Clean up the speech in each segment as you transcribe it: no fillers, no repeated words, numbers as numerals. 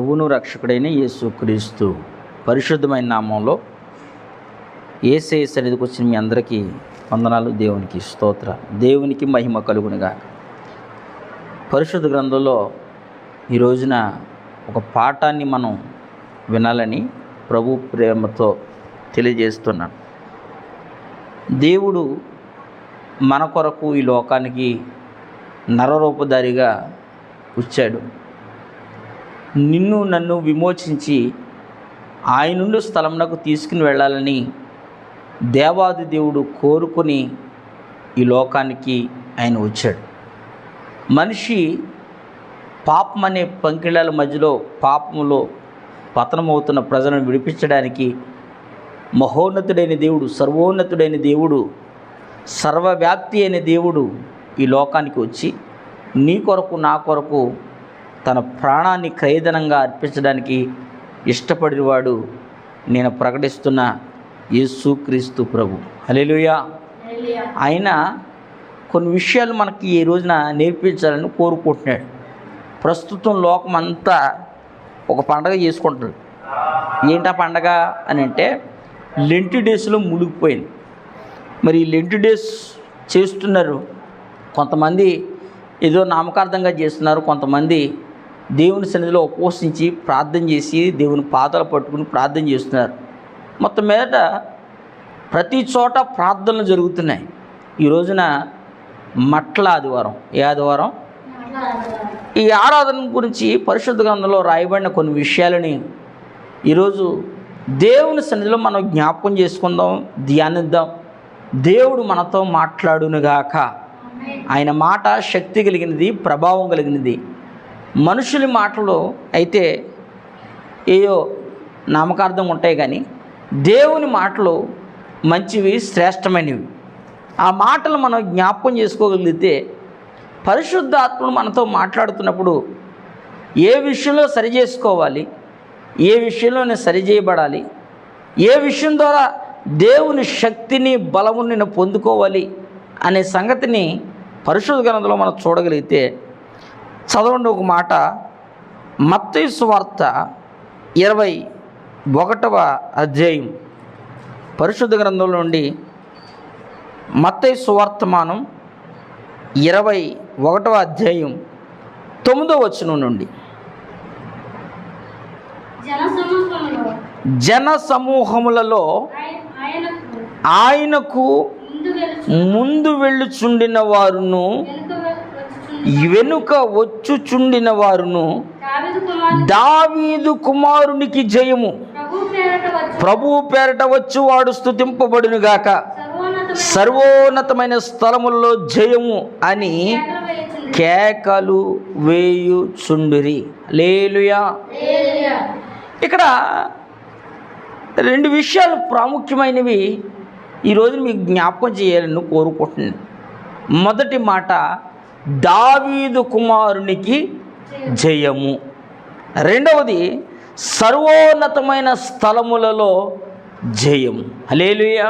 ప్రభువును రక్షకుడైన యేసుక్రీస్తు పరిశుద్ధమైన నామంలో యేసయ్య సన్నిధికి వచ్చిన మీ అందరికీ వందనాలు. దేవునికి స్తోత్ర, దేవునికి మహిమ కలుగునుగా. పరిశుద్ధ గ్రంథంలో ఈ రోజున ఒక పాఠాన్ని మనం వినాలని ప్రభు ప్రేమతో తెలియజేస్తున్నాను. దేవుడు మన కొరకు ఈ లోకానికి నరరూపధారిగా వచ్చాడు. నిన్ను నన్ను విమోచించి ఆయన నుండి స్థలమునకు తీసుకుని వెళ్ళాలని దేవాది దేవుడు కోరుకొని ఈ లోకానికి ఆయన వచ్చాడు. మనిషి పాపం అనే పంకిళ్ళల మధ్యలో పాపములో పతనమవుతున్న ప్రజలను విడిపించడానికి మహోన్నతుడైన దేవుడు, సర్వోన్నతుడైన దేవుడు, సర్వవ్యాప్తి అయిన దేవుడు ఈ లోకానికి వచ్చి నీ కొరకు నా కొరకు తన ప్రాణాన్ని క్రయధనంగా అర్పించడానికి ఇష్టపడినవాడు నేను ప్రకటిస్తున్న యేసుక్రీస్తు ప్రభు. హల్లెలూయా. ఆయన కొన్ని విషయాలు మనకి ఈ రోజున నేర్పించాలని కోరుకుంటున్నాడు. ప్రస్తుతం లోకం అంతా ఒక పండగ చేసుకుంటారు. ఏంటా పండగ అని అంటే లెంట్ డేస్లో మునిగిపోయింది. మరి ఈ లెంట్ డేస్ చేస్తున్నారు. కొంతమంది ఏదో నామకార్థంగా చేస్తున్నారు, కొంతమంది దేవుని సన్నిధిలో ఉపవసించి ప్రార్థన చేసి దేవుని పాదాలు పట్టుకుని ప్రార్థన చేస్తున్నారు. మొత్తం మీద ప్రతి చోట ప్రార్థనలు జరుగుతున్నాయి. ఈ రోజున మట్ల ఆదివారం. ఏ ఆదివారం? ఈ ఆరాధన గురించి పరిశుద్ధ గ్రంథంలో రాయబడిన కొన్ని విషయాలని ఈరోజు దేవుని సన్నిధిలో మనం జ్ఞాపకం చేసుకుందాం, ధ్యానిద్దాం. దేవుడు మనతో మాట్లాడునుగాక. ఆయన మాట శక్తి కలిగినది, ప్రభావం కలిగినది. మనుషుల మాటలు అయితే ఏయో నామకార్థం ఉంటాయి, కానీ దేవుని మాటలు మంచివి, శ్రేష్టమైనవి. ఆ మాటలు మనం జ్ఞాపకం చేసుకోగలిగితే పరిశుద్ధాత్ముడు మనతో మాట్లాడుతున్నప్పుడు ఏ విషయంలో సరి చేసుకోవాలి, ఏ విషయంలో సరిచేయబడాలి, ఏ విషయం ద్వారా దేవుని శక్తిని బలముని నేను పొందుకోవాలి అనే సంగతిని పరిశుద్ధ గ్రంథంలో మనం చూడగలిగితే చదవండి ఒక మాట. మత్తయి సువార్త 21వ అధ్యాయం. పరిశుద్ధ గ్రంథంలో నుండి మత్తయి సువార్తమానం 21వ అధ్యాయం 9వ వచనం నుండి. జన సమూహములలో ఆయనకు ముందు వెళ్ళుచుండిన వారును వెనుక వచ్చుచుండిన వారును దావీదు కుమారునికి జయము, ప్రభువు పేరట వచ్చువాడు స్తుతింపబడునుగాక, సర్వోన్నతమైన స్థలములలో జయము అని కేకలు వేయుచుండిరి. హల్లెలూయా. ఇక్కడ రెండు విషయాలు ప్రాముఖ్యమైనవి ఈరోజు మీకు జ్ఞాపకం చేయాలని కోరుకుంటున్నాను. మొదటి మాట, దావీదు కుమారునికి జయము. రెండవది, సర్వోన్నతమైన స్థలములలో జయము. హల్లెలూయా.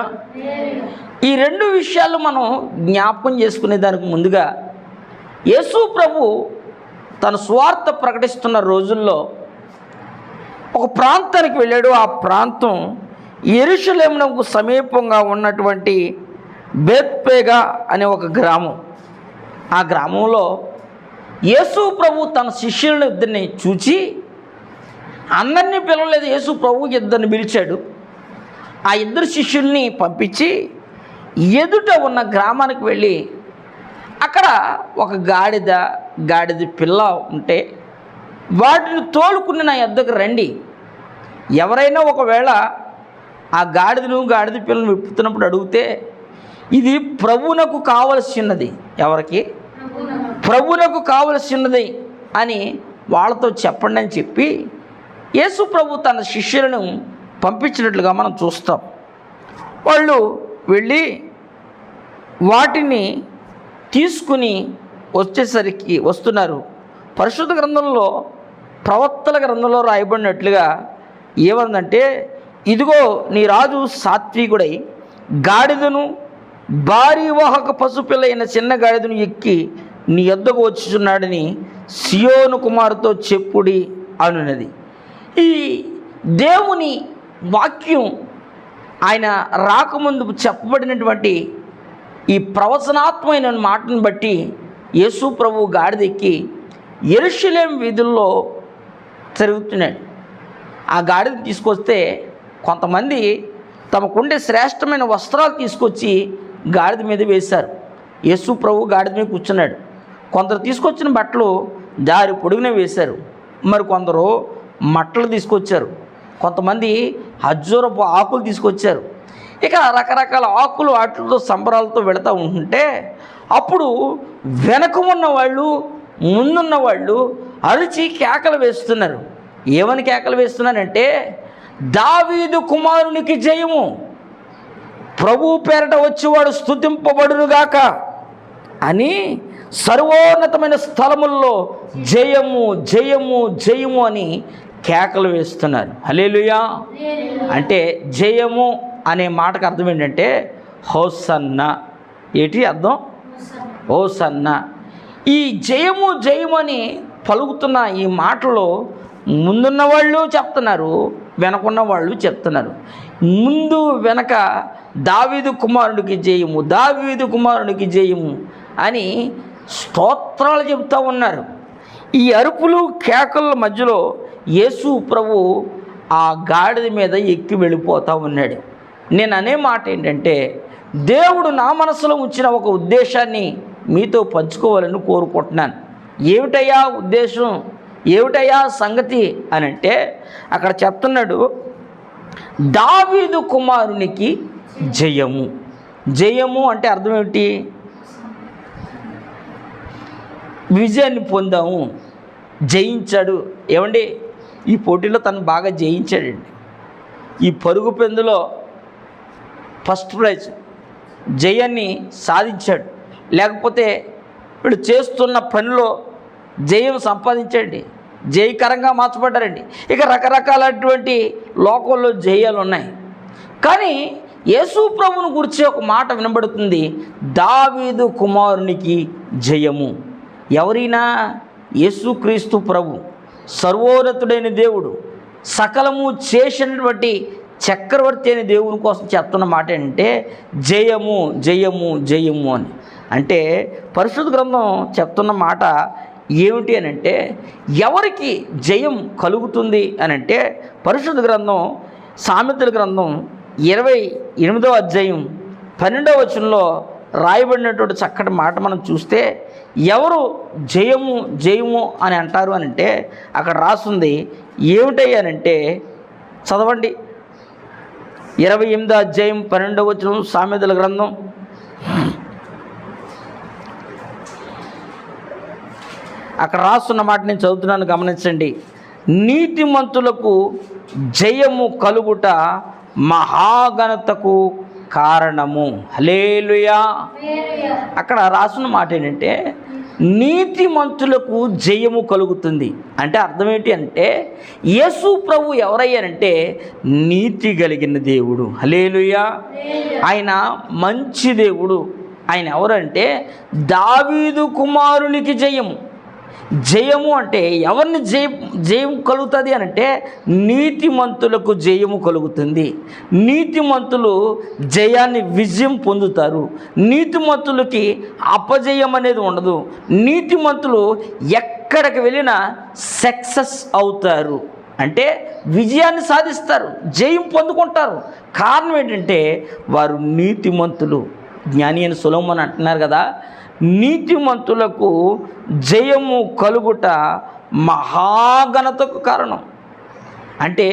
ఈ రెండు విషయాలు మనం జ్ఞాపకం చేసుకునే దానికి ముందుగా యేసు ప్రభు తన సువార్త ప్రకటిస్తున్న రోజుల్లో ఒక ప్రాంతానికి వెళ్ళాడు. ఆ ప్రాంతం యెరూషలేమునకు సమీపంగా ఉన్నటువంటి బేత్పేగా అనే ఒక గ్రామం. ఆ గ్రామంలో యేసు ప్రభు తన శిష్యులను ఇద్దరిని చూచి, అందరినీ పిలవలేదు, యేసు ప్రభు ఇద్దరిని పిలిచాడు. ఆ ఇద్దరు శిష్యుల్ని పంపించి ఎదుట ఉన్న గ్రామానికి వెళ్ళి అక్కడ ఒక గాడిద పిల్ల ఉంటే వాటిని తోలుకుని నా యొద్దకు రండి. ఎవరైనా ఒకవేళ ఆ గాడిద పిల్లను విప్పుతున్నప్పుడు అడిగితే ఇది ప్రభువునకు కావలసినది, ఎవరికి? ప్రభువునకు కావలసినది అని వాళ్ళతో చెప్పండి అని చెప్పి యేసు ప్రభు తన శిష్యులను పంపించినట్లుగా మనం చూస్తాం. వాళ్ళు వెళ్ళి వాటిని తీసుకుని వస్తున్నారు. పరిశుద్ధ గ్రంథంలో, ప్రవక్తల గ్రంథంలో రాయబడినట్లుగా ఏమందంటే, ఇదిగో నీ రాజు సాత్వికుడై గాడిదను భారీ వాహక పశుపిల్ల అయిన చిన్న గాడిదను ఎక్కి నీ యొద్దకు వచ్చుచున్నాడని సియోను కుమారుతో చెప్పుడి అనున్నది. ఈ దేవుని వాక్యం ఆయన రాకముందు చెప్పబడినటువంటి ఈ ప్రవచనాత్మైన మాటను బట్టి యేసు ప్రభు గాడిదెక్కి యెరూషలేము వీధుల్లో తిరుగుతున్నాడు. ఆ గాడిదని తీసుకొస్తే కొంతమంది తమకుండే శ్రేష్టమైన వస్త్రాలు తీసుకొచ్చి గాడిద మీద వేశారు. యేసు ప్రభు గాడిద మీద కూర్చున్నాడు. కొందరు తీసుకొచ్చిన బట్టలు దారి పొడుగున వేశారు, మరి కొందరు మట్టలు తీసుకొచ్చారు, కొంతమంది ఖర్జూరపు ఆకులు తీసుకొచ్చారు. ఇక రకరకాల ఆకులు వాటితో సంబరాలతో వెళుతూ ఉంటుంటే అప్పుడు వెనక ఉన్న వాళ్ళు ముందున్న వాళ్ళు అరిచి కేకలు వేస్తున్నారు. ఏమని కేకలు వేస్తున్నారంటే, దావీదు కుమారునికి జయము, ప్రభు పేరట వచ్చేవాడు స్తుతింపబడునుగాక అని సర్వోన్నతమైన స్థలముల్లో జయము జయము జయము అని కేకలు వేస్తున్నారు. హల్లెలూయా. అంటే జయము అనే మాటకు అర్థం ఏంటంటే హోసన్న. ఏంటి అర్థం? హోసన్న. ఈ జయము జయము అని పలుకుతున్న ఈ మాటలో ముందున్న వాళ్ళు చెప్తున్నారు, వెనకున్న వాళ్ళు చెప్తున్నారు. ముందు వెనక దావీదు కుమారుడికి జయము, దావీదు కుమారుడికి జయము అని స్తోత్రాలు చెబుతూ ఉన్నారు. ఈ అరుపులు కేకల మధ్యలో యేసు ప్రభు ఆ గాడిద మీద ఎక్కి వెళ్ళిపోతూ ఉన్నాడు. నేను అనే మాట ఏంటంటే, దేవుడు నా మనసులో ఉంచిన ఒక ఉద్దేశాన్ని మీతో పంచుకోవాలని కోరుకుంటున్నాను. ఏమిటయ్యా ఉద్దేశం, ఏమిటయ్యా సంగతి అని అంటే, అక్కడ చెప్తున్నాడు దావీదు కుమారునికి జయము. జయము అంటే అర్థం ఏమిటి? విజయాన్ని పొందాము, జయించాడు. ఏమండి, ఈ పోటీలో తను బాగా జయించాడండి. ఈ పరుగు పందెంలో ఫస్ట్ ప్రైజ్ జయాన్ని సాధించాడు. లేకపోతే వీడు చేస్తున్న పనిలో జయం సంపాదించండి, జయకరంగా మార్చబడ్డారండి. ఇక రకరకాలటువంటి లోకంలో జయాలు ఉన్నాయి. కానీ యేసు ప్రభువును గురించి ఒక మాట వినబడుతుంది, దావీదు కుమారునికి జయము. ఎవరైనా? యేసుక్రీస్తు ప్రభు, సర్వోన్నతుడైన దేవుడు, సకలము చేసినటువంటి చక్రవర్తి అయిన దేవుని కోసం చెప్తున్న మాట ఏంటంటే జయము జయము జయము అని. అంటే పరిశుద్ధ గ్రంథం చెప్తున్న మాట ఏమిటి అని అంటే, ఎవరికి జయం కలుగుతుంది అని అంటే, పరిశుద్ధ గ్రంథం సామెతల గ్రంథం 28వ అధ్యాయం 12వ వచనంలో రాయబడినటువంటి చక్కటి మాట మనం చూస్తే, ఎవరు జయము జయము అని అంటారు అని అంటే అక్కడ రాస్తుంది ఏమిటయ్యానంటే, చదవండి 28వ అధ్యాయం 12వ వచనం సామెతల గ్రంథం. అక్కడ రాస్తున్న మాట నేను చదువుతున్నాను, గమనించండి. నీతిమంతులకు జయము కలుగుట మహాఘనతకు కారణము. హల్లెలూయా. అక్కడ రాసిన మాట ఏంటంటే నీతిమంతులకు జయము కలుగుతుంది. అంటే అర్థం ఏంటి అంటే, యేసు ప్రభు ఎవరయ్యారంటే నీతి కలిగిన దేవుడు. హల్లెలూయా. ఆయన మంచి దేవుడు. ఆయన ఎవరంటే దావీదు కుమారునికి జయము. జయము అంటే ఎవరిని జయం కలుగుతుంది అని అంటే నీతిమంతులకు జయము కలుగుతుంది. నీతిమంతులు జయాన్ని విజయం పొందుతారు. నీతిమంతులకి అపజయం అనేది ఉండదు. నీతిమంతులు ఎక్కడికి వెళ్ళినా సక్సెస్ అవుతారు. అంటే విజయాన్ని సాధిస్తారు, జయం పొందుకుంటారు. కారణం ఏంటంటే వారు నీతిమంతులు. జ్ఞాని అని సొలొమోను అంటున్నారు కదా, నీతిమంతులకు జయము కలుగుట మహాఘనతకు కారణం. అంటే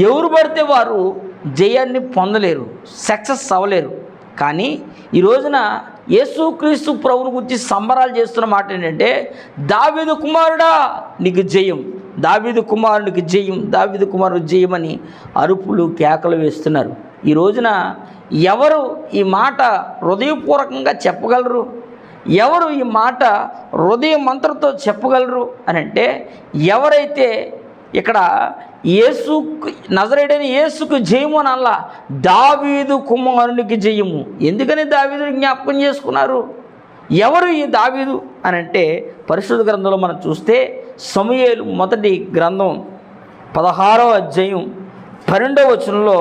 ఎవరు పడితే వారు జయాన్ని పొందలేరు, సక్సెస్ అవ్వలేరు. కానీ ఈ రోజున యేసుక్రీస్తు ప్రభువుని గురించి సంబరాలు చేస్తున్న మాట ఏంటంటే, దావీదు కుమారుడా నీకు జయం, దావీదు కుమారునికి జయం, దావీదు కుమారుడు జయం అని అరుపులు కేకలు వేస్తున్నారు. ఈ రోజున ఎవరు ఈ మాట హృదయపూర్వకంగా చెప్పగలరు? ఎవరు ఈ మాట హృదయ మంత్రంతో చెప్పగలరు అని అంటే, ఎవరైతే ఇక్కడ యేసు నజరేయుడైన యేసుకు జయము అని అలా, దావీదు కుమారునికి జయము. ఎందుకని దావీదుని జ్ఞాపకం చేసుకున్నారు? ఎవరు ఈ దావీదు అని అంటే పరిశుద్ధ గ్రంథంలో మనం చూస్తే సమూయేలు మొదటి గ్రంథం 16వ అధ్యాయం 12వ వచనంలో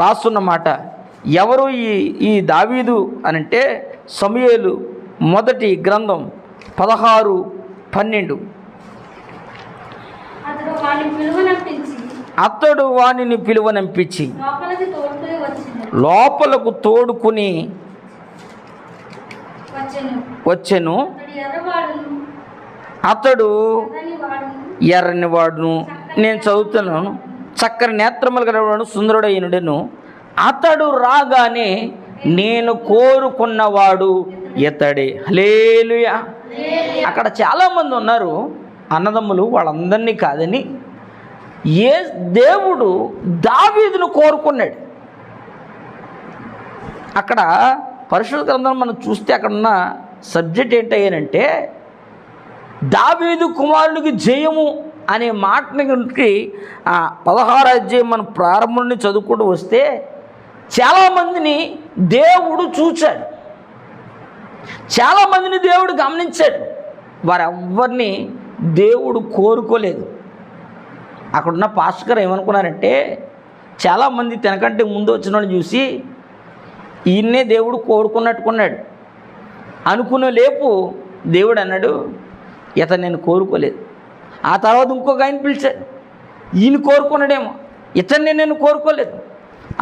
రాస్తున్న మాట. ఎవరు ఈ దావీదు అనంటే సమూయేలు మొదటి గ్రంథం 16:12. అతడు వానిని పిలువనంపించి లోపలకు తోడుకుని వచ్చెను. అతడు ఎర్రని వాడును, నేను చదువుతున్నాను, చక్కని నేత్రములు గలవాడు, సుందరుడైనడెను. అతడు రాగానే నేను కోరుకున్నవాడు ఇతడే. హల్లెలూయా. అక్కడ చాలామంది ఉన్నారు అన్నదమ్ములు, వాళ్ళందరినీ కాదని దేవుడు దావీదును కోరుకున్నాడు. అక్కడ పరిశుద్ధ గ్రంథం మనం చూస్తే అక్కడ ఉన్న సబ్జెక్ట్ ఏంటంటే దావీదు కుమారునికి జయము అనే మాటకి 16వ అధ్యాయం మనం ప్రారంభం నుండి చదువుకుంటూ వస్తే చాలామందిని దేవుడు చూచాడు, చాలామందిని దేవుడు గమనించాడు. వారెవ్వరిని దేవుడు కోరుకోలేదు. అక్కడున్న పాస్టర్ గారు ఏమనుకున్నారంటే చాలామంది తనకంటే ముందు వచ్చిన వాళ్ళని చూసి ఈయన్నే దేవుడు కోరుకున్నట్టుకున్నాడు అనుకునే లేపు దేవుడు అన్నాడు, ఇతను నేను కోరుకోలేదు. ఆ తర్వాత ఇంకొక ఆయన పిలిచాడు, ఈయన కోరుకున్నాడేమో, ఇతన్ని నేను కోరుకోలేదు,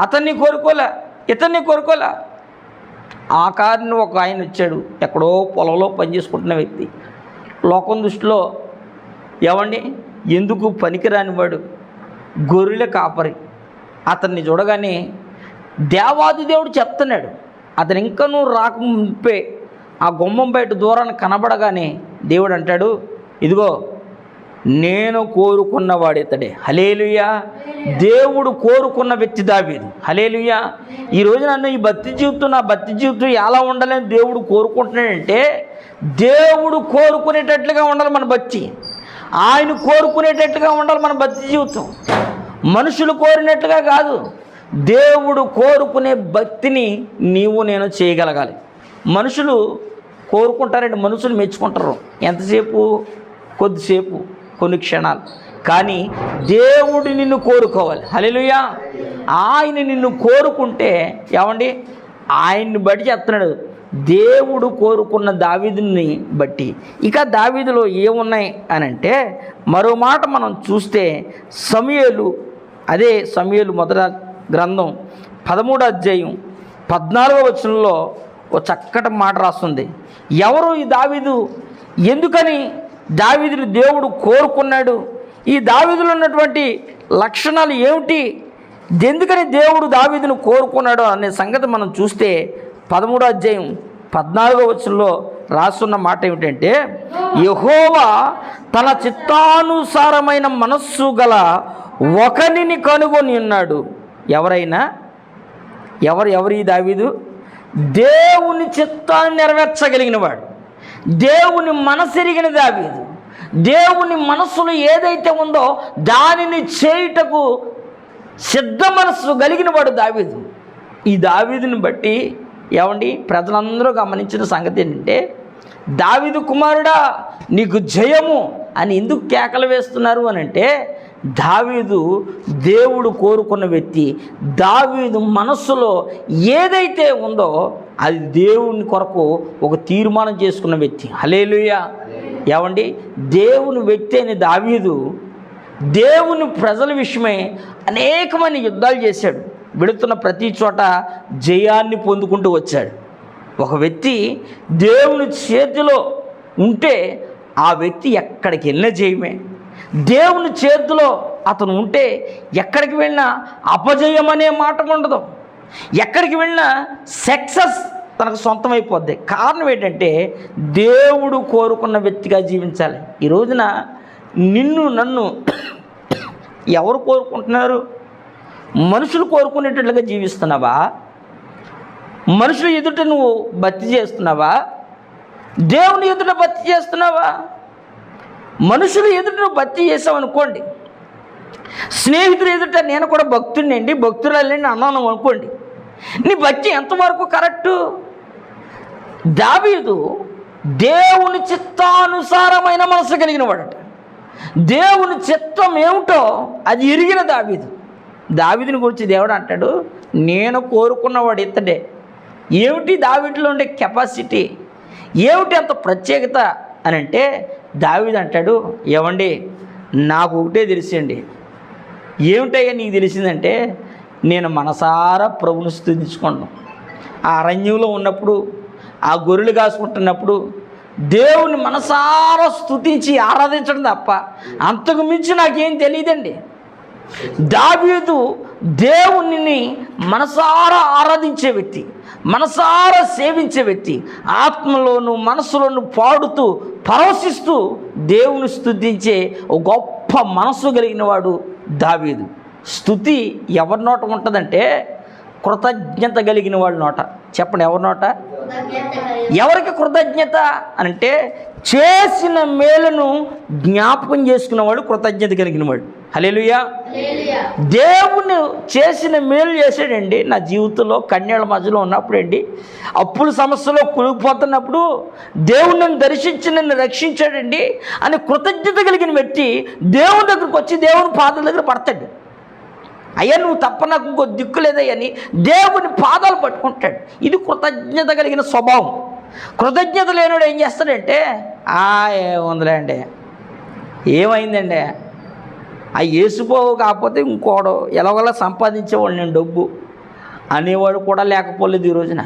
అతన్ని కోరుకోలే, ఇతన్ని కోరుకోలే. ఆ కారణం ఒక ఆయన వచ్చాడు, ఎక్కడో పొలంలో పనిచేసుకుంటున్న వ్యక్తి, లోకం దృష్టిలో ఏమండి ఎందుకు పనికిరానివాడు, గొర్రెల కాపరి. అతన్ని చూడగానే దేవాది దేవుడు చెప్తున్నాడు, అతను ఇంకా నువ్వు రాకముందే ఆ గుమ్మం బయట దూరాన్ని కనబడగానే దేవుడు అంటాడు, ఇదిగో నేను కోరుకున్నవాడు ఇతడే. హల్లెలూయా. దేవుడు కోరుకున్న వ్యక్తి దావీదు. హల్లెలూయా. ఈరోజు నన్ను ఈ భక్తి జీవితం, నా భక్తి జీవితం ఎలా ఉండాలని దేవుడు కోరుకుంటున్నాడంటే దేవుడు కోరుకునేటట్లుగా ఉండాలి మన భక్తి, ఆయన కోరుకునేటట్లుగా ఉండాలి మన భక్తి జీవితం. మనుషులు కోరినట్లుగా కాదు, దేవుడు కోరుకునే భక్తిని నీవు నేను చేయగలగాలి. మనుషులు కోరుకుంటారంటే మనుషులు మెచ్చుకుంటారు, ఎంతసేపు, కొద్దిసేపు, కొన్ని క్షణాలు. కానీ దేవుడు నిన్ను కోరుకోవాలి. హల్లెలూయా. ఆయన నిన్ను కోరుకుంటే ఏమండి ఆయన్ని బట్టి చెప్తున్నాడు, దేవుడు కోరుకున్న దావీదుని బట్టి. ఇక దావీదులో ఏమున్నాయి అని అంటే మరో మాట మనం చూస్తే సమూయేలు, అదే సమూయేలు మొదటి గ్రంథం 13వ అధ్యాయం 14వ వచనంలో ఒక చక్కటి మాట రాస్తుంది. ఎవరు ఈ దావీదు, ఎందుకని దావీదుని దేవుడు కోరుకున్నాడు, ఈ దావీదులో ఉన్నటువంటి లక్షణాలు ఏమిటి, ఎందుకని దేవుడు దావీదును కోరుకున్నాడు అనే సంగతి మనం చూస్తే 13వ అధ్యాయం 14వ వచనంలో రాస్తున్న మాట ఏమిటంటే, యెహోవా తన చిత్తానుసారమైన మనస్సు గల ఒకనిని కనుగొని ఉన్నాడు. ఎవరైనా ఎవరి దావీదు, దేవుని చిత్తాన్ని నెరవేర్చగలిగిన వాడు, దేవుని మనసెరిగిన దావీదు, దేవుని మనస్సులో ఏదైతే ఉందో దానిని చేయుటకు సిద్ధ మనస్సు కలిగిన వాడు దావీదు. ఈ దావీదుని బట్టి ఏమండి ప్రజలందరూ గమనించిన సంగతి ఏంటంటే, దావీదు కుమారుడా నీకు జయము అని ఎందుకు కేకలు వేస్తున్నారు అని అంటే, దావీదు దేవుడు కోరుకున్న వ్యక్తి. దావీదు మనస్సులో ఏదైతే ఉందో అది దేవుని కొరకు ఒక తీర్మానం చేసుకున్న వ్యక్తి. హల్లెలూయా. ఏమండి దేవుని వ్యక్తి అయిన దావీదు దేవుని ప్రజల విషయమై అనేకమైన యుద్ధాలు చేశాడు, వెళుతున్న ప్రతి చోట జయాన్ని పొందుకుంటూ వచ్చాడు. ఒక వ్యక్తి దేవుని చేతిలో ఉంటే ఆ వ్యక్తి ఎక్కడికి వెళ్ళినా జయమే. దేవుని చేతిలో అతను ఉంటే ఎక్కడికి వెళ్ళినా అపజయం అనే మాట ఉండదు, ఎక్కడికి వెళ్ళినా సక్సెస్ తనకు సొంతమైపోద్ది. కారణం ఏంటంటే దేవుడు కోరుకున్న వ్యక్తిగా జీవించాలి. ఈ రోజున నిన్ను నన్ను ఎవరు కోరుకుంటున్నారు? మనుషులు కోరుకునేటట్లుగా జీవిస్తున్నావా? మనుషులు ఎదుట నువ్వు భక్తి చేస్తున్నావా? దేవుని ఎదుట భక్తి చేస్తున్నావా? మనుషులు ఎదుట నువ్వు భక్తి చేసావు అనుకోండి, స్నేహితులు ఎదుట నేను కూడా భక్తుడినండి, భక్తురాలండి అన్నాను అనుకోండి, నీ భక్తి ఎంతవరకు కరెక్టు? దావీదు దేవుని చిత్తానుసారమైన మనసు కలిగిన వాడట. దేవుని చిత్తం ఏమిటో అది ఎరిగిన దావీదుని గురించి దేవుడు అంటాడు, నేను కోరుకున్నవాడు ఇతడే. ఏమిటి దావీదులో ఉండే కెపాసిటీ, ఏమిటి అంత ప్రత్యేకత అని అంటే దావీదు అంటాడు, ఏమండి నాకు ఒకటే తెలిసిండి. ఏమిటయ్యా నీకు తెలిసిందంటే, నేను మనసారా ప్రభుని స్తుతించుకుంటాను. ఆ అరణ్యంలో ఉన్నప్పుడు, ఆ గొర్రెలు కాసుకుంటున్నప్పుడు దేవుని మనసారా స్తుతించి ఆరాధించడం తప్ప అంతకు మించి నాకేం తెలియదండి. దావీదు దేవునిని మనసారా ఆరాధించే వ్యక్తి, మనసారా సేవించే వ్యక్తి, ఆత్మలోను మనసులోను పాడుతూ పరవశిస్తూ దేవుని స్తుతించే ఒక గొప్ప మనసు కలిగిన వాడు దావీదు. స్తుతి ఎవరి నోట ఉంటుందంటే కృతజ్ఞత కలిగిన వాళ్ళ నోట. చెప్పండి, ఎవరి నోట? ఎవరికి కృతజ్ఞత అంటే చేసిన మేలును జ్ఞాపకం చేసుకున్నవాడు కృతజ్ఞత కలిగిన వాడు. హల్లెలూయా. దేవుని చేసిన మేలు చేశాడండి. నా జీవితంలో కన్యల మధ్యలో ఉన్నప్పుడు అండి, అప్పుల సమస్యలో కులిపోతున్నప్పుడు దేవుడు నన్ను దర్శించి నన్ను రక్షించాడండి అని కృతజ్ఞత కలిగిన వ్యక్తి దేవుని దగ్గరికి వచ్చి దేవుని పాదాల దగ్గర పడతాడు. అయ్యా నువ్వు తప్ప నాకు ఇంకో దిక్కు లేదయ్యని దేవుని పాదాలు పట్టుకుంటాడు. ఇది కృతజ్ఞత కలిగిన స్వభావం. కృతజ్ఞత లేనివాడు ఏం చేస్తాడంటే, ఏముందిలేండి, ఏమైందండి, ఆ యేసుపోవు కాకపోతే ఇంకోడు ఎలాగోలా సంపాదించేవాడు నేను డబ్బు అనేవాడు కూడా లేకపోలేదు ఈ రోజున.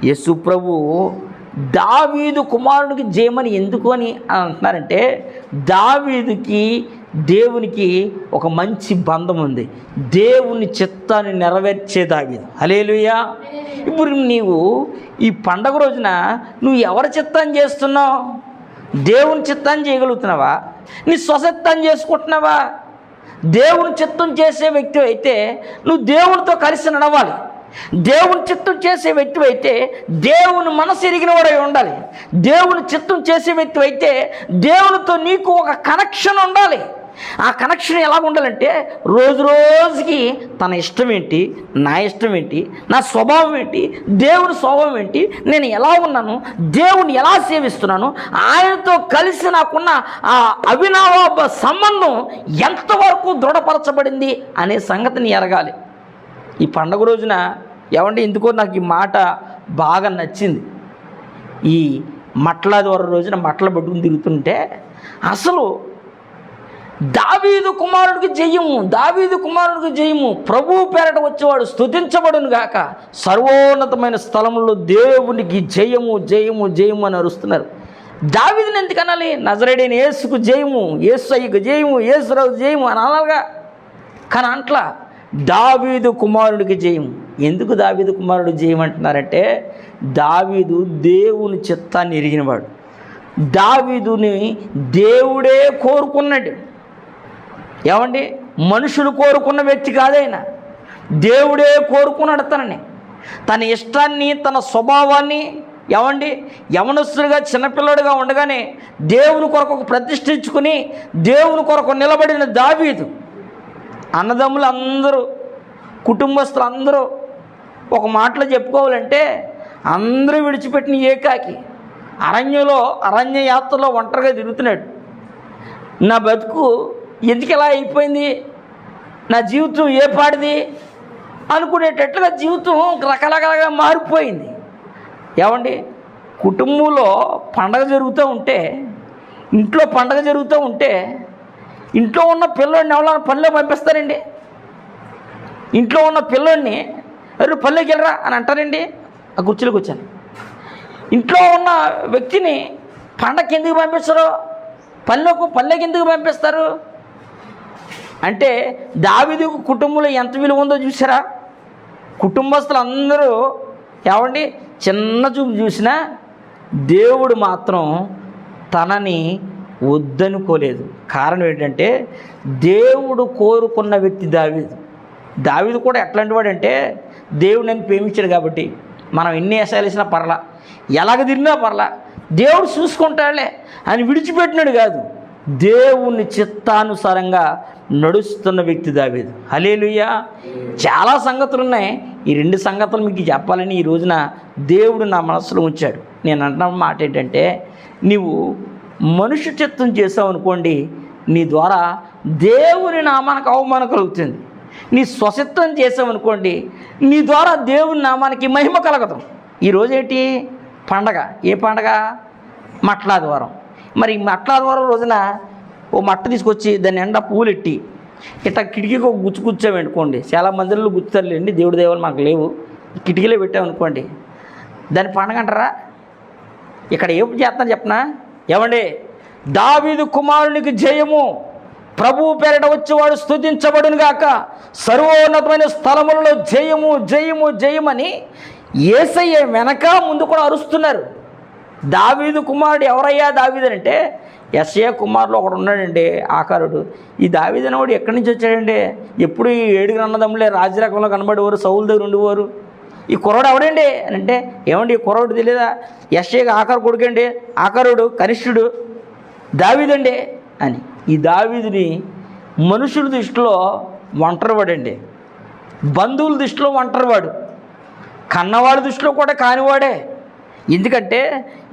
యేసు ప్రభు దావీదు కుమారుడికి జయమని ఎందుకు అని అంటున్నారంటే, దావీదుకి దేవునికి ఒక మంచి బంధం ఉంది. దేవుని చిత్తాన్ని నెరవేర్చే దావీదు. హల్లెలూయా. ఇప్పుడు నీవు ఈ పండగ రోజున నువ్వు ఎవరి చిత్తాన్ని చేస్తున్నావు? దేవుని చిత్తాన్ని చేయగలుగుతున్నావా? నీ స్వచిత్తాన్ని చేసుకుంటున్నావా? దేవుని చిత్తం చేసే వ్యక్తి అయితే నువ్వు దేవునితో కలిసి నడవాలి. దేవుని చిత్తం చేసే వ్యక్తి అయితే దేవుని మనసు ఎరిగిన వాడై ఉండాలి. దేవుని చిత్తం చేసే వ్యక్తి అయితే దేవునితో నీకు ఒక కనెక్షన్ ఉండాలి. ఆ కనెక్షన్ ఎలా ఉండాలంటే, రోజు రోజుకి తన ఇష్టం ఏంటి, నా ఇష్టం ఏంటి, నా స్వభావం ఏంటి, దేవుని స్వభావం ఏంటి, నేను ఎలా ఉన్నాను, దేవుని ఎలా సేవిస్తున్నాను, ఆయనతో కలిసి నాకున్న ఆ అవినాభావ సంబంధం ఎంతవరకు దృఢపరచబడింది అనే సంగతిని ఎరగాలి. ఈ పండుగ రోజున ఏమంటే ఎందుకో నాకు ఈ మాట బాగా నచ్చింది. ఈ మట్లాదివారం రోజున మట్టలు పట్టుకుని తిరుగుతుంటే అసలు దావీదు కుమారుడికి జయము, దావీదు కుమారుడికి జయము, ప్రభువు పేరట వచ్చేవాడు స్తుతించబడును గాక, సర్వోన్నతమైన స్థలంలో దేవునికి జయము జయము జయము అని అరుస్తున్నారు. దావీదుని ఎందుకు అనాలి? నజరేయుడైన యేసుకు జయము, యేసయ్యకు జయము, యేసురాజు జయము అని అనాలిగా. కానీ అంట్లా దావీదు కుమారుడికి జయము. ఎందుకు దావీదు కుమారుడు జయం అంటున్నారంటే, దావీదు దేవుని చిత్తాన్ని ఎరిగినవాడు. దావీదుని దేవుడే కోరుకున్నాడు. ఏమండి, మనుషులు కోరుకున్న వ్యక్తి కాదైన, దేవుడే కోరుకున్నాడు తనని. తన ఇష్టాన్ని, తన స్వభావాన్ని, ఏమండి యవనస్తుడిగా చిన్నపిల్లడిగా ఉండగానే దేవుని కొరకు ప్రతిష్ఠించుకుని దేవుని కొరకు నిలబడిన దావీదు, అన్నదమ్ములు అందరూ, కుటుంబస్తులు అందరూ ఒక మాటలో చెప్పుకోవాలంటే అందరూ విడిచిపెట్టిన ఏకాకి అరణ్య యాత్రలో ఒంటరిగా తిరుగుతున్నాడు. నా బతుకు ఎందుకు ఇలా అయిపోయింది, నా జీవితం ఏ పాడిది అనుకునేటట్లుగా జీవితం రకరకాలుగా మారిపోయింది. ఏమండి, కుటుంబంలో పండగ జరుగుతూ ఉంటే, ఇంట్లో పండగ జరుగుతూ ఉంటే, ఇంట్లో ఉన్న పిల్లోడిని ఎవరైనా పనిలో పంపిస్తారండి? ఇంట్లో ఉన్న పిల్లోడిని పల్లెకి వెళ్ళరా అని అంటారండి? ఆ కుర్చీలో కూర్చొని. ఇంట్లో ఉన్న వ్యక్తిని పండగకి ఎందుకు పంపిస్తారు? పల్లెకి ఎందుకు పంపిస్తారు అంటే, దావీదు కుటుంబంలో ఎంత విలువ ఉందో చూసారా? కుటుంబస్తులు అందరూ ఏమండి చిన్న చూపు చూసినా దేవుడు మాత్రం తనని వద్దనుకోలేదు. కారణం ఏంటంటే, దేవుడు కోరుకున్న వ్యక్తి దావీదు కూడా ఎట్లాంటి వాడంటే, దేవుడు నన్ను ప్రేమించాడు కాబట్టి మనం ఎన్ని వేసాలు వేసినా పర్లా, ఎలాగ తిరిగినా పర్లా, దేవుడు చూసుకుంటాడులే అని విడిచిపెట్టినాడు కాదు. దేవుని చిత్తానుసారంగా నడుస్తున్న వ్యక్తి దావీదు. హల్లెలూయా. చాలా సంగతులు ఉన్నాయి. ఈ 2 సంగతులు మీకు చెప్పాలని ఈ రోజున దేవుడు నా మనసులో ఉంచాడు. నేను అంటున్న మాట ఏంటంటే, నీవు మనుష్య చిత్తం చేసావు అనుకోండి, నీ ద్వారా దేవుని నామానికి అవమానం కలుగుతుంది. నీ స్వసిత్వం చేసామనుకోండి, నీ ద్వారా దేవుని నామానికి మహిమ కలగదు. ఈరోజు ఏంటి పండగ? ఏ పండగ? మట్లాదివారం. మరి మట్లాదివారం రోజున ఓ మట్ట తీసుకొచ్చి దాన్ని ఎండా పూలు ఎట్టి ఇట్లా కిటికీకి ఒక గుచ్చు కూర్చోమనుకోండి, చాలా మందిలో గుచ్చుతారులేండి, దేవుడి దేవులు మాకు లేవు, కిటికీలో పెట్టామనుకోండి, దాన్ని పండగ అంటారా? ఇక్కడ ఏం చేస్తాను చెప్పనా? ఏమండి, దావీదు కుమారునికి జయము, ప్రభువు పేరిట వచ్చేవాడు స్తుతించబడును గాక, సర్వోన్నతమైన స్థలములలో జయము జయము జయమని యేసయ్య వెనక ముందు కూడా అరుస్తున్నారు. దావీదు కుమారుడు ఎవరయ్యా దావీదు అంటే, యెషయా కుమారులో ఒకడు ఉన్నాడండి ఆకారుడు. ఈ దావీదు అనేవాడు ఎక్కడి నుంచి వచ్చాడండి? ఎప్పుడు ఈ 7 అన్నదమ్ములే రాజరకంలో కనబడేవారు, సౌలు దగ్గర ఉండేవారు. ఈ కుర్రాడు ఎవడండి అని అంటే, ఏమండి ఈ కుర్రాడు తెలియదా? యెషయా ఆకారు కొడుకండి, ఆకారుడు కనిష్ఠుడు దావీదండి అని. ఈ దావీదుని మనుషుల దృష్టిలో ఒంటరివాడండి, బంధువుల దృష్టిలో ఒంటరివాడు, కన్నవాడి దృష్టిలో కూడా కానివాడే. ఎందుకంటే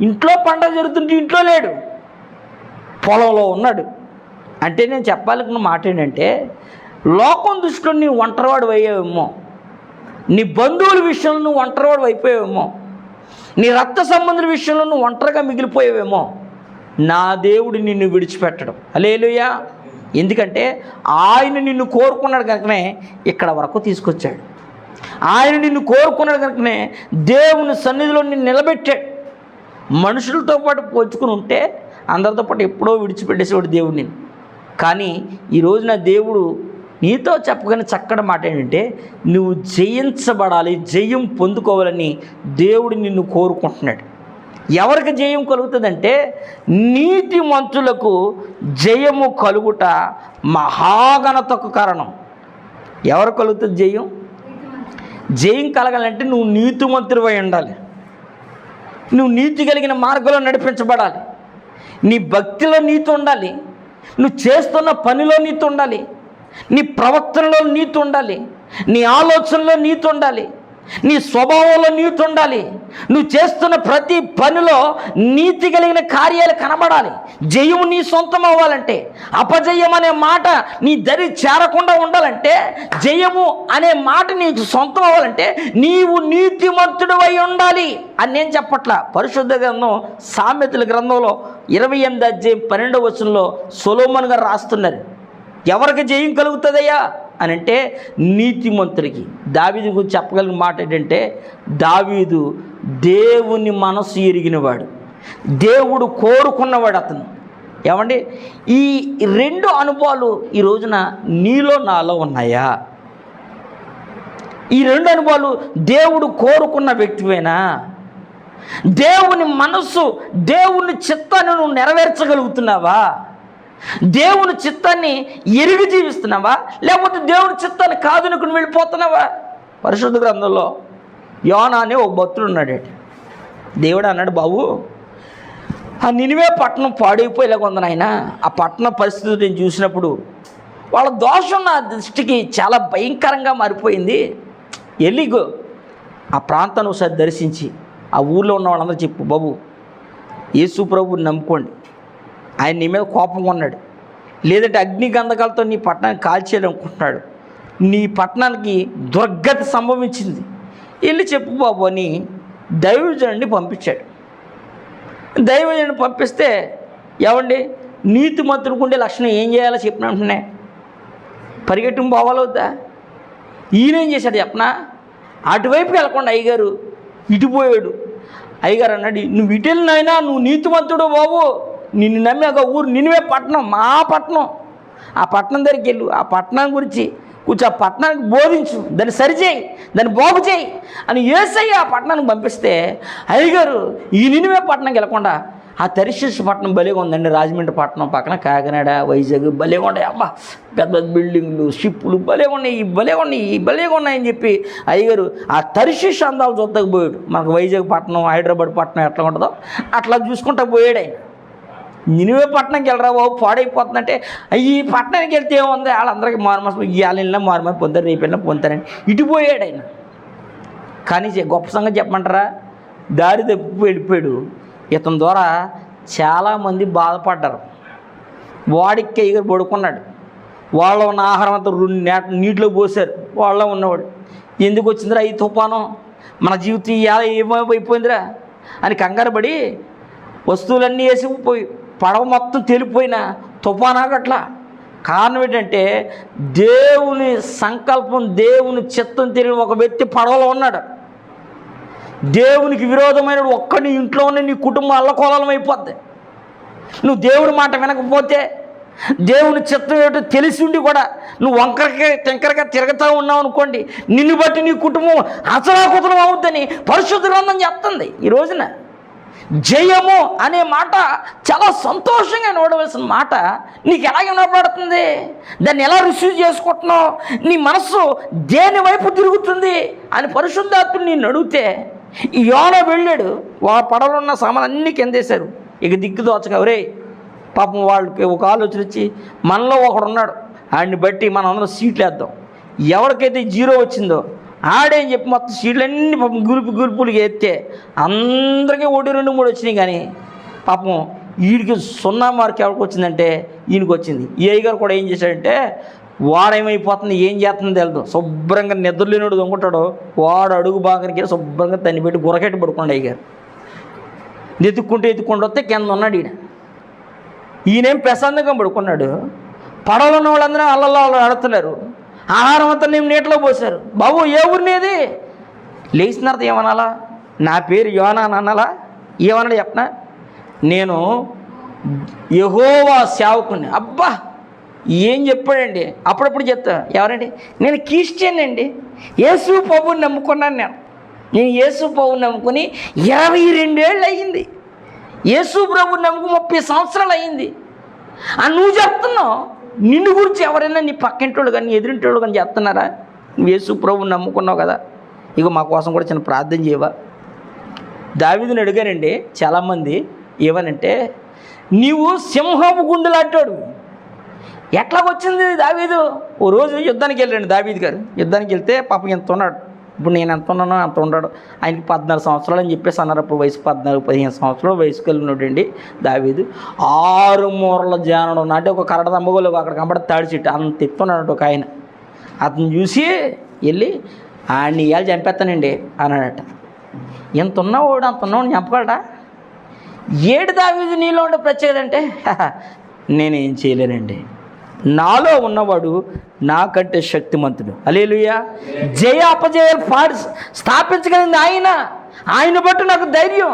ఇంట్లో పండగ జరుగుతుంటే ఇంట్లో లేడు, పొలంలో ఉన్నాడు. అంటే నేను చెప్పాలనుకున్న మాట ఏంటంటే, లోకం దృష్టిలో నీ ఒంటరివాడు అయ్యావేమో, నీ బంధువుల విషయంలో నువ్వు ఒంటరివాడు అయిపోయావేమో, నీ రక్త సంబంధుల విషయంలో నువ్వు ఒంటరిగా మిగిలిపోయావేమో. నా దేవుడు నిన్ను విడిచిపెట్టడం. హల్లెలూయా. ఎందుకంటే ఆయన నిన్ను కోరుకున్నాడు కనుకనే ఇక్కడ వరకు తీసుకొచ్చాడు. ఆయన నిన్ను కోరుకున్నాడు కనుకనే దేవుని సన్నిధిలో నిన్ను నిలబెట్టాడు. మనుషులతో పాటు పోల్చుకుని ఉంటే అందరితో పాటు ఎప్పుడో విడిచిపెట్టేసేవాడు దేవుడు నిన్ను. కానీ ఈరోజు నా దేవుడు నీతో చెప్పగానే చక్కటి మాట ఏంటంటే, నువ్వు జయించబడాలి, జయం పొందుకోవాలని దేవుడు నిన్ను కోరుకుంటున్నాడు. ఎవరికి జయం కలుగుతుందంటే, నీతిమంతులకు జయము కలుగుట మహాఘనతకు కారణం. ఎవరు కలుగుతుంది జయం? జయం కలగాలంటే నువ్వు నీతిమంతుడివై ఉండాలి, నువ్వు నీతి కలిగిన మార్గంలో నడిపించబడాలి, నీ భక్తిలో నీతి ఉండాలి, నువ్వు చేస్తున్న పనిలో నీతి ఉండాలి, నీ ప్రవర్తనలో నీతి ఉండాలి, నీ ఆలోచనలో నీతి ఉండాలి, నీ స్వభావంలో నీతి ఉండాలి, నువ్వు చేస్తున్న ప్రతి పనిలో నీతి కలిగిన కార్యాలు కనబడాలి. జయం నీ సొంతం అవ్వాలంటే, అపజయం అనే మాట నీ దరి చేరకుండా ఉండాలంటే, జయము అనే మాట నీకు సొంతం అవ్వాలంటే నీవు నీతిమంతుడు అయి ఉండాలి అని నేను చెప్పట్లా. పరిశుద్ధ గ్రంథం సామెతల గ్రంథంలో 28వ అధ్యాయం 12వ వచనంలో సొలొమోను గారు రాస్తున్నారు, ఎవరికి జయం కలుగుతుందయ్యా అని అంటే నీతిమంతుడికి. దావీదు గురించి చెప్పగలిగిన మాట ఏంటంటే, దావీదు దేవుని మనసు ఎరిగినవాడు, దేవుడు కోరుకున్నవాడు అతను. ఏమండి, ఈ 2 అనుభవాలు ఈ రోజున నీలో నాలో ఉన్నాయా? ఈ 2 అనుభవాలు దేవుడు కోరుకున్న వ్యక్తివేనా? దేవుని మనస్సు, దేవుని చిత్తాన్ని నువ్వు నెరవేర్చగలుగుతున్నావా? దేవుని చిత్తాన్ని ఎరిగి జీవిస్తున్నావా, లేకపోతే దేవుని చిత్తాన్ని కాదనుకుని వెళ్ళిపోతున్నావా? పరిశుద్ధ గ్రంథంలో యోనా అనే ఒక భక్తుడు ఉన్నాడు. దేవుడు అన్నాడు, బాబు ఆ నినివే పట్టణం పాడైపోయేలాగా ఉంది నాయన. ఆ పట్టణ పరిస్థితి నేను చూసినప్పుడు వాళ్ళ దోషం నా దృష్టికి చాలా భయంకరంగా మారిపోయింది. ఎల్లిగో ఆ ప్రాంతాన్ని ఒకసారి దర్శించి ఆ ఊళ్ళో ఉన్న వాళ్ళందరూ చెప్పు, బాబు యేసు ప్రభువుని నమ్ముకోండి, ఆయన నీ మీద కోపంగా ఉన్నాడు, లేదంటే అగ్ని గంధకాలతో నీ పట్టణాన్ని కాల్చేయాలనుకుంటున్నాడు, నీ పట్టణానికి దుర్గతి సంభవించింది, వెళ్ళి చెప్పు బాబు అని దైవజనుడిని పంపించాడు. దైవజనుడిని పంపిస్తే, ఏమండి నీతిమంతుడికి ఉండే లక్షణం ఏం చేయాలో చెప్పిన వెంటనే పరిగెట్టుకు పోవాలవుద్దా? ఈయనేం చేశాడు చెప్పనా? అటువైపుకి వెళ్ళకుండా అయ్యగారు ఇటుపోయాడు. అయ్యగారు అన్నాడు, నువ్వు ఇటు వెళ్ళినైనా నువ్వు నీతిమంతుడు బాబు, నిన్ను నమ్మి ఒక ఊరు నినివే పట్టణం, మా పట్టణం, ఆ పట్టణం దగ్గరికి వెళ్ళు, ఆ పట్టణం గురించి కూర్చో, ఆ పట్టణానికి బోధించు, దాన్ని సరిచేయి, దాన్ని బాగు చేయి అని యేసయ్య ఆ పట్టణానికి పంపిస్తే, అయ్యగారు ఈ నినివే పట్టణంకి వెళ్ళకుండా ఆ తర్షీషు పట్టణం భలేగా ఉందండి, రాజమండ్రి పట్టణం పక్కన కాకినాడ వైజాగ్ భలేగా ఉన్నాయి, అబ్బా పెద్ద పెద్ద బిల్డింగ్లు షిప్పులు భలేగా ఉన్నాయి, ఈ భలేగా ఉన్నాయి, ఈ భలేగా ఉన్నాయని చెప్పి అయ్యగారు ఆ తర్షీషు అందాలు చూద్దకు పోయాడు. మనకు వైజాగ్ పట్టణం హైదరాబాద్ పట్టణం ఎట్లా ఉంటుందో అట్లా చూసుకుంటా పోయాడు ఆయన. నినివే పట్టణంకి వెళ్ళరా బాబు పాడైపోతుందంటే, ఈ పట్టణానికి వెళ్తే ఏముంది, వాళ్ళందరికీ మారుమోసం, ఇవాళ వెళ్ళినా మారుమోసం పొందారు, రేపు వెళ్ళినా పొందుతారని ఇటు పోయాడు ఆయన. కానీ గొప్ప సంగతి చెప్పమంటారా, దారి తప్పి వెళ్ళిపోయాడు. ఇతని ద్వారా చాలామంది బాధపడ్డారు. వాడికి ఎగురు పడుకున్నాడు. వాళ్ళ ఉన్న ఆహారం అంతా నీటిలో పోసారు. వాళ్ళ ఉన్నవాడు ఎందుకు వచ్చిందిరా ఈ తుఫాను, మన జీవితం ఇలా ఏమైపోయిందిరా అని కంగారు పడి వస్తువులన్నీ వేసిపోయి పడవ మొత్తం తేలిపోయిన తుఫాను ఆగట్లా. కారణం ఏంటంటే దేవుని సంకల్పం, దేవుని చిత్తం తెలియని ఒక వ్యక్తి పడవలో ఉన్నాడు. దేవునికి విరోధమైన ఒక్కడి ఇంట్లో ఉన్న నీ కుటుంబం అల్లకోలం అయిపోద్ది. నువ్వు దేవుడి మాట వినకపోతే, దేవుని చిత్తం ఏమిటో తెలిసి ఉండి కూడా నువ్వు టెంకరగా తిరుగుతూ ఉన్నావు అనుకోండి, నిన్ను బట్టి నీ కుటుంబం అసలాకుతలం అవుద్దని పరిశుద్ధ గ్రంథం చెప్తుంది. ఈ రోజున జయము అనే మాట చాలా సంతోషంగా నోడవలసిన మాట. నీకు ఎలాగ వినపడుతుంది? దాన్ని ఎలా రిసీవ్ చేసుకుంటున్నావు? నీ మనస్సు దేని వైపు తిరుగుతుంది అని పరిశుద్ధాత్ముడు నిన్ను అడిగితే, యోనా వెళ్ళాడు. పడవలో ఉన్న సామాన్ అన్నీ కిందేశారు. ఇక దిక్కు దోచక రే పాపం వాళ్ళకి ఒక ఆలోచన వచ్చి, మనలో ఒకడు ఉన్నాడు, ఆడిని బట్టి మనం అందరం సీట్లు వేద్దాం. ఎవరికైతే 0 వచ్చిందో ఆడే అని చెప్పి మొత్తం సీట్లన్నీ పాపం గురుపులుగా ఎత్తే అందరికీ 1, 2, 3 వచ్చినాయి. కానీ పాపం వీడికి 0 మార్క్ ఎవరికి వచ్చిందంటే ఈయనకి వచ్చింది. ఈ అయ్యగారు కూడా ఏం చేశాడంటే, వాడేమైపోతుంది ఏం చేస్తుందో తెలియదు, శుభ్రంగా నిద్రలేనుడు దొంగటాడు. వాడు అడుగు బాగానికి శుభ్రంగా తన్ని పెట్టి గురకెట్టి పడుకోండి. అయ్యగారు ఎత్తుక్కుంటూ వస్తే కింద ఉన్నాడు. ఈయనేం ప్రశాంతంగా పడుకున్నాడు. పడవలో ఉన్న వాళ్ళందరూ అల్లల్లో ఆడుతున్నారు. ఆహారం అంతా నేను నీటిలో పోసారు. బాబు ఏ ఊరినేది? లేచిన తర్వాత ఏమనాలా? నా పేరు యోనా అని అనాలా? ఏమన్నా చెప్పనా? నేను యెహోవా సేవకుని. అబ్బా ఏం చెప్పాడండి! అప్పుడప్పుడు చెప్తా, ఎవరండి? నేను క్రిస్టియన్ అండి, యేసు ప్రభువుని నమ్ముకున్నాను. నేను యేసు ప్రభువుని నమ్ముకుని 22 ఏళ్ళు అయ్యింది. యేసు ప్రభువుని నమ్ముకు 30 సంవత్సరాలు అయ్యింది అని నువ్వు చెప్తున్నావు. నిన్ను గురించి ఎవరైనా నీ పక్కింటోళ్ళు కానీ ఎదురింటోళ్ళు కానీ చెప్తున్నారా? నువ్వు యేసు ప్రభువుని నమ్ముకున్నావు కదా, ఇక మా కోసం కూడా చిన్న ప్రార్థన చేయవా? దావీదుని అడిగారండి చాలామంది. ఏమనంటే, నీవు సింహపు గుండెలాంటాడు. ఎట్లాగొచ్చింది దావీదు? ఓ రోజు యుద్ధానికి వెళ్ళాడు దావీదు గారు. యుద్ధానికి వెళ్తే పాపం ఎంత ఉన్నాడు, ఇప్పుడు నేను ఎంత ఉన్నానో అంత ఉన్నాడు. ఆయనకి 14 సంవత్సరాలు అని చెప్పేసి అన్నారు. అప్పుడు వయసు 14-15 సంవత్సరాలు వయసుకు వెళ్ళినాడండి దావీదు. 6 మూరల జానడు అంటే ఒక కరడ తమ్మగోలు అక్కడ కంపడ తాడి చెట్టు అంత ఎత్తున్నాడు ఒక ఆయన. అతను చూసి వెళ్ళి ఆడిని ఇవాళ చంపేస్తానండి అన్నాడట. ఎంత ఉన్నవాడు అంత ఉన్నవాడిని చంపగలడా? ఏడు దావీదు నీలో ఉండే ప్రత్యేకత అంటే, నేనేం చేయలేనండి, నాలో ఉన్నవాడు నాకంటే శక్తిమంతుడు. హల్లెలూయా. జయ అపజయాలు స్థాపించగలిగింది ఆయన బట్టి నాకు ధైర్యం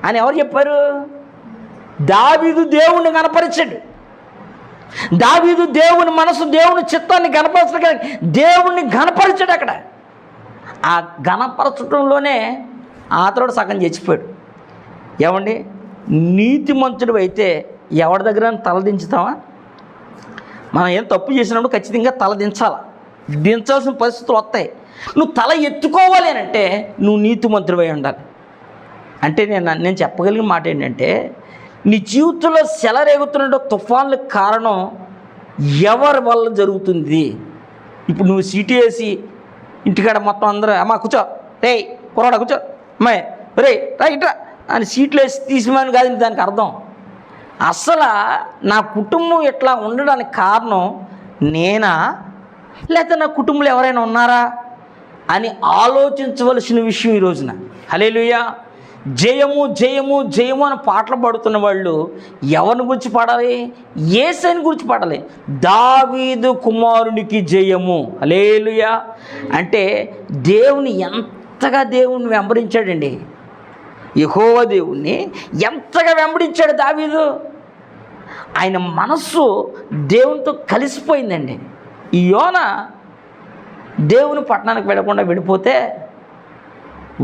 అని ఎవరు చెప్పారు? దావీదు దేవుణ్ణి కనపరిచాడు. దావీదు దేవుని మనసు, దేవుని చిత్తాన్ని కనపరచగలిగి దేవుణ్ణి ఘనపరిచాడు. అక్కడ ఆ ఘనపరచడంలోనే అతడు సగం చచ్చిపోయాడు. ఏమండి, నీతిమంతుడు అయితే ఎవరి దగ్గర తలదించుతావా? మనం ఏం తప్పు చేసినప్పుడు ఖచ్చితంగా తల దించాల్సిన పరిస్థితులు వస్తాయి. నువ్వు తల ఎత్తుకోవాలి అని అంటే నువ్వు నీతిమంతుడివై ఉండాలి. అంటే నేను చెప్పగలిగిన మాట ఏంటంటే, నీ జీవితంలో సెలరేగుతున్న తుఫాన్లకు కారణం ఎవరి వల్ల జరుగుతుంది? ఇప్పుడు నువ్వు సీటు వేసి ఇంటికాడ మొత్తం అందరూ అమ్మా కూర్చో, రే కుర్రాడ కూర్చో, అమ్మాయి రే రా ఇట్రా అని సీట్లు వేసి తీసిమని కాదు దానికి అర్థం. అసలు నా కుటుంబం ఇట్లా ఉండడానికి కారణం నేనా, లేకపోతే నా కుటుంబంలో ఎవరైనా ఉన్నారా అని ఆలోచించవలసిన విషయం ఈ రోజున. హల్లెలూయా. జయము జయము జయము అని పాటలు పాడుతున్న వాళ్ళు ఎవరిని గురించి పాడాలి? యేసుని గురించి పాడాలి. దావీదు కుమారునికి జయము. హల్లెలూయా. అంటే దేవుణ్ణి వెంబడించాడండి. యెహోవా దేవుణ్ణి ఎంతగా వెంబడించాడు దావీదు. ఆయన మనస్సు దేవునితో కలిసిపోయిందండి. ఈ యోనా దేవుని పట్టణానికి వెళ్ళకుండా వెళ్ళిపోతే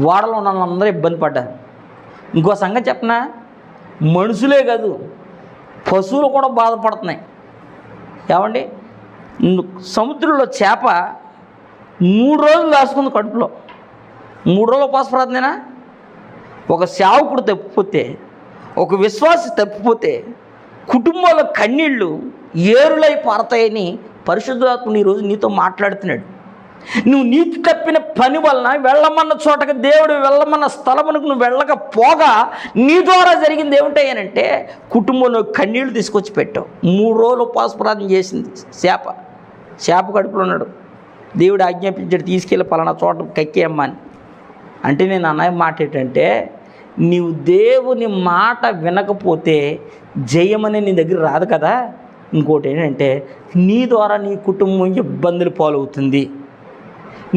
ఓడలో ఉన్న వాళ్ళందరూ ఇబ్బంది పడ్డారు. ఇంకో సంగతి చెప్పనా, మనుషులే కాదు పశువులు కూడా బాధపడుతున్నాయి. ఏమండి, సముద్రంలో చేప 3 రోజులు దాచుకుంది కడుపులో. 3 రోజులు ఉపవాస ప్రార్థనేనా? ఒక సేవకుడు తప్పిపోతే, ఒక విశ్వాసి తప్పిపోతే కుటుంబాల కన్నీళ్ళు ఏరులై పారతాయని పరిశుద్ధాత్ముడు ఈరోజు నీతో మాట్లాడుతున్నాడు. నువ్వు నీతి తప్పిన పని వలన వెళ్ళమన్న చోటకి దేవుడు వెళ్ళమన్న స్థలమునకు నువ్వు వెళ్ళకపోగా నీ ద్వారా జరిగింది ఏమిటాయనంటే కుటుంబంలో కన్నీళ్లు తీసుకొచ్చి పెట్టావు. 3 రోజులు ఉపవాస ప్రార్థన చేసింది చేప కడుపులో ఉన్నాడు. దేవుడు ఆజ్ఞాపించాడు, తీసుకెళ్ళి పలానా చోట కక్కేయమ్మా అని. అంటే నేను అన్న మాట ఏంటంటే, నీవు దేవుని మాట వినకపోతే జయమని నీ దగ్గర రాదు కదా. ఇంకోటి ఏంటంటే, నీ ద్వారా నీ కుటుంబం ఇబ్బందులు పాలవుతుంది,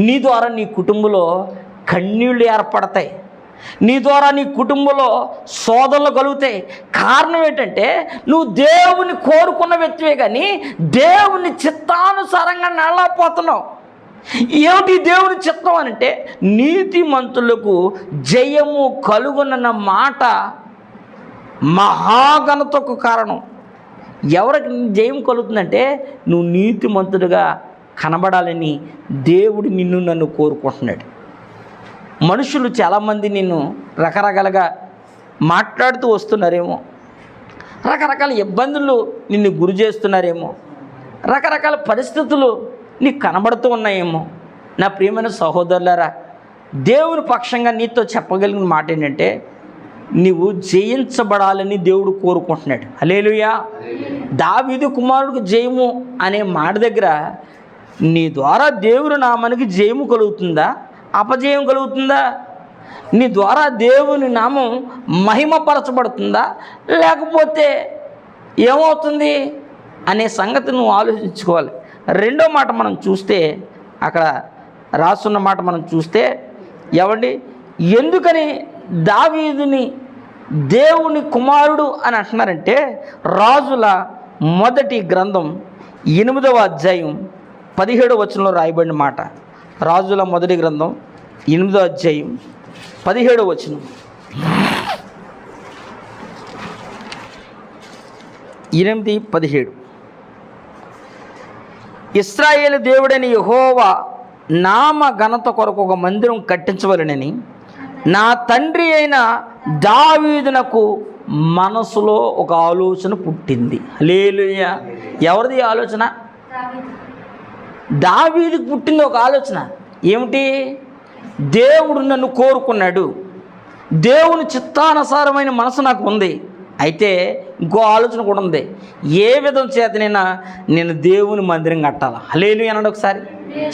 నీ ద్వారా నీ కుటుంబంలో కన్నీళ్ళు ఏర్పడతాయి, నీ ద్వారా నీ కుటుంబంలో శోధనలు కలుగుతాయి. కారణం ఏంటంటే నువ్వు దేవుని కోరుకున్న వ్యక్తివే కానీ దేవుని చిత్తానుసారంగా నడలేకపోతున్నావు. ఏమిటి దేవుని చిత్తం అంటే, నీతిమంతులకు జయము కలుగునన్న మాట మహాఘనతకు కారణం. ఎవరికి జయం కలుగుతుందంటే, నువ్వు నీతిమంతుడిగా కనబడాలని దేవుడు నిన్ను నన్ను కోరుకుంటున్నాడు. మనుషులు చాలామంది నిన్ను రకరకాలుగా మాట్లాడుతూ వస్తున్నారేమో, రకరకాల ఇబ్బందులు నిన్ను గురి చేస్తున్నారేమో, రకరకాల పరిస్థితులు నీకు కనబడుతూ ఉన్నాయేమో. నా ప్రియమైన సహోదరులారా, దేవుని పక్షంగా నీతో చెప్పగలిగిన మాట ఏంటంటే, నీవు జయించబడాలని దేవుడు కోరుకుంటున్నాడు. హల్లెలూయా. దావీదు కుమారుడికి జయము అనే మాట దగ్గర నీ ద్వారా దేవుని నామానికి జయము కలుగుతుందా, అపజయం కలుగుతుందా? నీ ద్వారా దేవుని నామం మహిమపరచబడుతుందా, లేకపోతే ఏమవుతుంది అనే సంగతి నువ్వు ఆలోచించుకోవాలి. రెండో మాట మనం చూస్తే, అక్కడ రాసున్న మాట మనం చూస్తే, ఏమండి, ఎందుకని దావీదుని దేవుని కుమారుడు అని అంటున్నారంటే, రాజుల మొదటి గ్రంథం 8వ అధ్యాయం 17వ వచనంలో రాయబడిన మాట. రాజుల మొదటి గ్రంథం 8వ అధ్యాయం 17వ వచనం. 8:17. ఇశ్రాయేలు దేవుడైన యెహోవా నామ ఘనత కొరకు ఒక మందిరం కట్టించవలెనని నా తండ్రి అయిన దావీదునకు మనసులో ఒక ఆలోచన పుట్టింది. హల్లెలూయా. ఎవరిది ఆలోచన? దావీదుకు పుట్టింది ఒక ఆలోచన. ఏమిటి? దేవుడు నన్ను కోరుకున్నాడు, దేవుని చిత్తానుసారమైన మనసు నాకు ఉంది. అయితే ఇంకో ఆలోచన కూడా ఉంది. ఏ విధం చేతనైనా నేను దేవుని మందిరం కట్టాలా. హల్లెలూయా అనండి ఒకసారి,